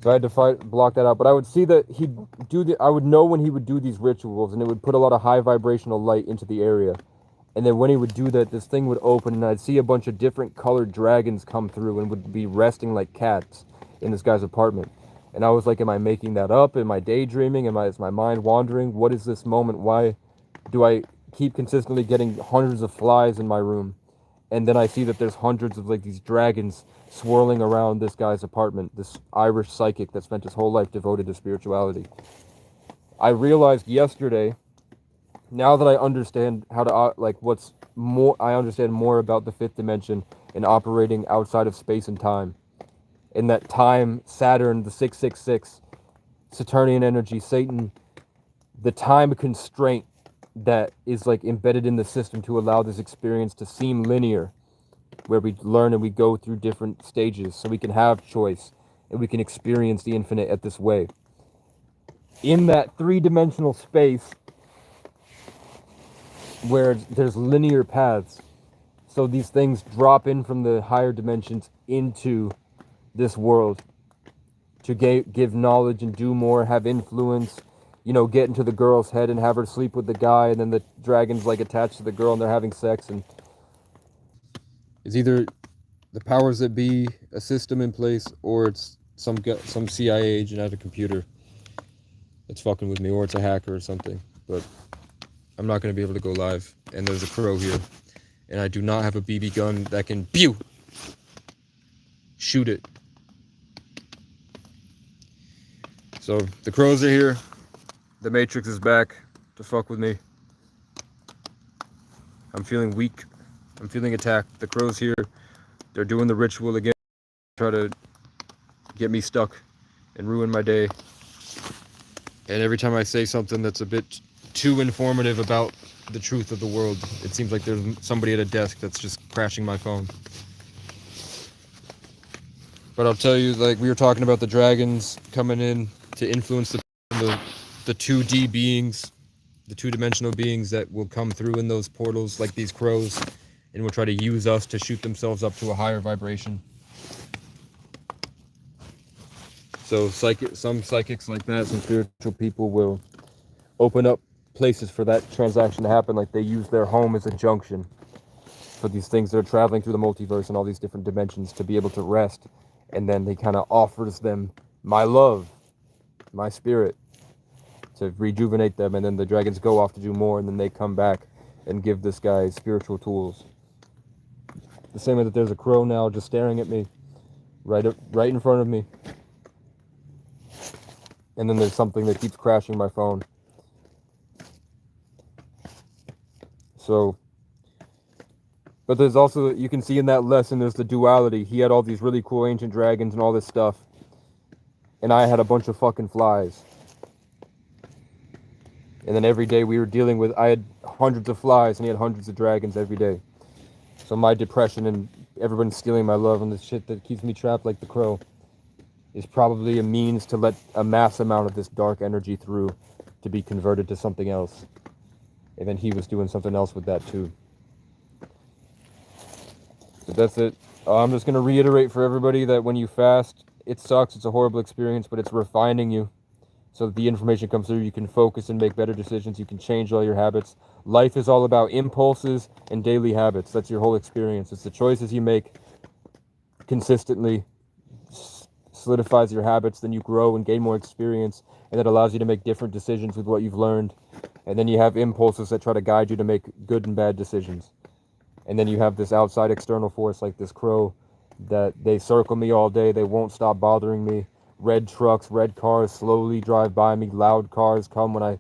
So I had to block that out. But I would see that I would know when he would do these rituals, and it would put a lot of high vibrational light into the area. And then when he would do that, this thing would open, and I'd see a bunch of different colored dragons come through and would be resting like cats in this guy's apartment. And I was like, am I making that up? Am I daydreaming? Is my mind wandering? What is this moment? Why do I keep consistently getting hundreds of flies in my room? And then I see that there's hundreds of like these dragons swirling around this guy's apartment, this Irish psychic that spent his whole life devoted to spirituality. I realized yesterday, now that I understand how to, I understand more about the fifth dimension and operating outside of space and time. And that time, Saturn, the 666, Saturnian energy, Satan, the time constraint that is like embedded in the system to allow this experience to seem linear, where we learn and we go through different stages so we can have choice and we can experience the infinite at this way. In that three-dimensional space where there's linear paths, so these things drop in from the higher dimensions into this world to give knowledge and do more, have influence, get into the girl's head and have her sleep with the guy, and then the dragon's like attached to the girl and they're having sex, and it's either the powers that be, a system in place, or it's some CIA agent at a computer that's fucking with me, or it's a hacker or something. But I'm not going to be able to go live, and there's a crow here, and I do not have a BB gun that can shoot it. So the crows are here. The Matrix is back to fuck with me. I'm feeling weak. I'm feeling attacked. The crows here. They're doing the ritual again. Try to get me stuck and ruin my day. And every time I say something that's a bit too informative about the truth of the world, it seems like there's somebody at a desk that's just crashing my phone. But I'll tell you, like we were talking about the dragons coming in to influence the 2D beings, the two-dimensional beings that will come through in those portals, like these crows, and will try to use us to shoot themselves up to a higher vibration. So some psychics like that, some spiritual people will open up places for that transaction to happen. Like they use their home as a junction for these things that are traveling through the multiverse and all these different dimensions to be able to rest. And then he kind of offers them my love, my spirit, to rejuvenate them. And then the dragons go off to do more, and then they come back and give this guy spiritual tools. The same way that there's a crow now just staring at me, right in front of me. And then there's something that keeps crashing my phone. So, but there's also, you can see in that lesson, there's the duality. He had all these really cool ancient dragons and all this stuff. And I had a bunch of fucking flies. And then every day we were dealing with, I had hundreds of flies and he had hundreds of dragons every day. So my depression and everyone stealing my love and the shit that keeps me trapped like the crow is probably a means to let a mass amount of this dark energy through to be converted to something else. And then he was doing something else with that too. So that's it. I'm just going to reiterate for everybody that when you fast, it sucks. It's a horrible experience, but it's refining you. So that the information comes through, you can focus and make better decisions. You can change all your habits. Life is all about impulses and daily habits. That's your whole experience. It's the choices you make consistently solidifies your habits. Then you grow and gain more experience, and that allows you to make different decisions with what you've learned. And then you have impulses that try to guide you to make good and bad decisions. And then you have this outside external force like this crow that they circle me all day. They won't stop bothering me. Red trucks, red cars slowly drive by me. Loud cars come when I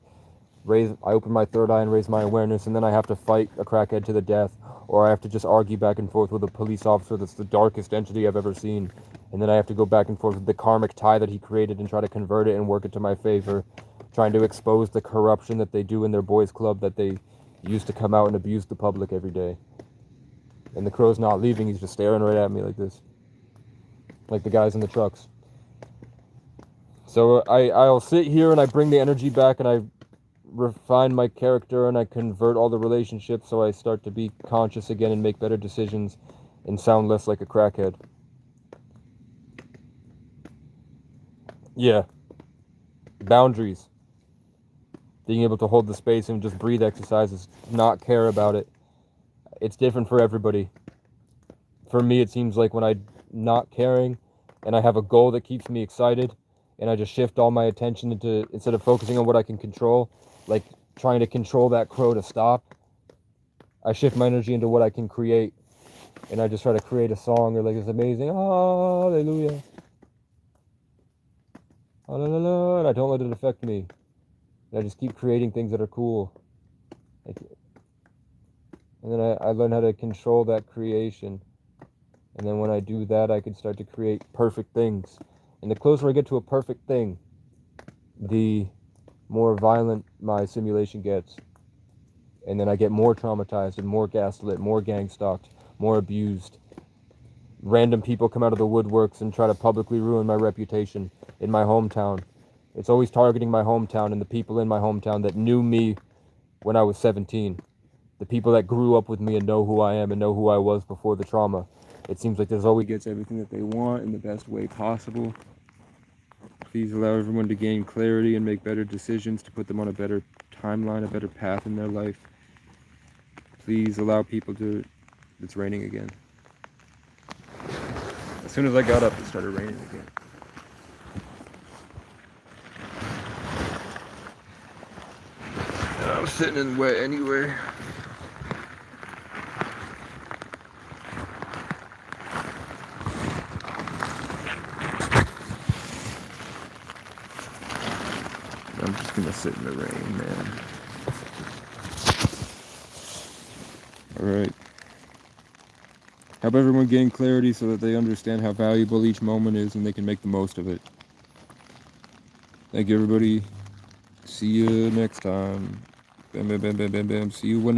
open my third eye and raise my awareness, and then I have to fight a crackhead to the death, or I have to just argue back and forth with a police officer that's the darkest entity I've ever seen. And then I have to go back and forth with the karmic tie that he created and try to convert it and work it to my favor, trying to expose the corruption that they do in their boys club that they use to come out and abuse the public every day. And the crow's not leaving, he's just staring right at me like this. Like the guys in the trucks. So I'll sit here and I bring the energy back and I refine my character and I convert all the relationships so I start to be conscious again and make better decisions and sound less like a crackhead. Yeah. Boundaries. Being able to hold the space and just breathe exercises, not care about it. It's different for everybody. For me, it seems like when I'm not caring and I have a goal that keeps me excited and I just shift all my attention into, instead of focusing on what I can control, like trying to control that crow to stop, I shift my energy into what I can create. And I just try to create a song or like this amazing, hallelujah, hallelujah, and I don't let it affect me. And I just keep creating things that are cool. And then I learn how to control that creation. And then when I do that, I can start to create perfect things. And the closer I get to a perfect thing, the more violent my simulation gets. And then I get more traumatized and more gaslit, more gang stalked, more abused. Random people come out of the woodworks and try to publicly ruin my reputation in my hometown. It's always targeting my hometown and the people in my hometown that knew me when I was 17. The people that grew up with me and know who I am and know who I was before the trauma. It seems like there's always gets everything that they want in the best way possible. Please allow everyone to gain clarity and make better decisions to put them on a better timeline, a better path in their life. Please allow people to... It's raining again. As soon as I got up, it started raining again. And I was sitting in wet anyway. I'm just gonna sit in the rain, man. Alright. Help everyone gain clarity so that they understand how valuable each moment is and they can make the most of it. Thank you, everybody. See you next time. Bam, bam, bam, bam, bam, bam. See you whenever.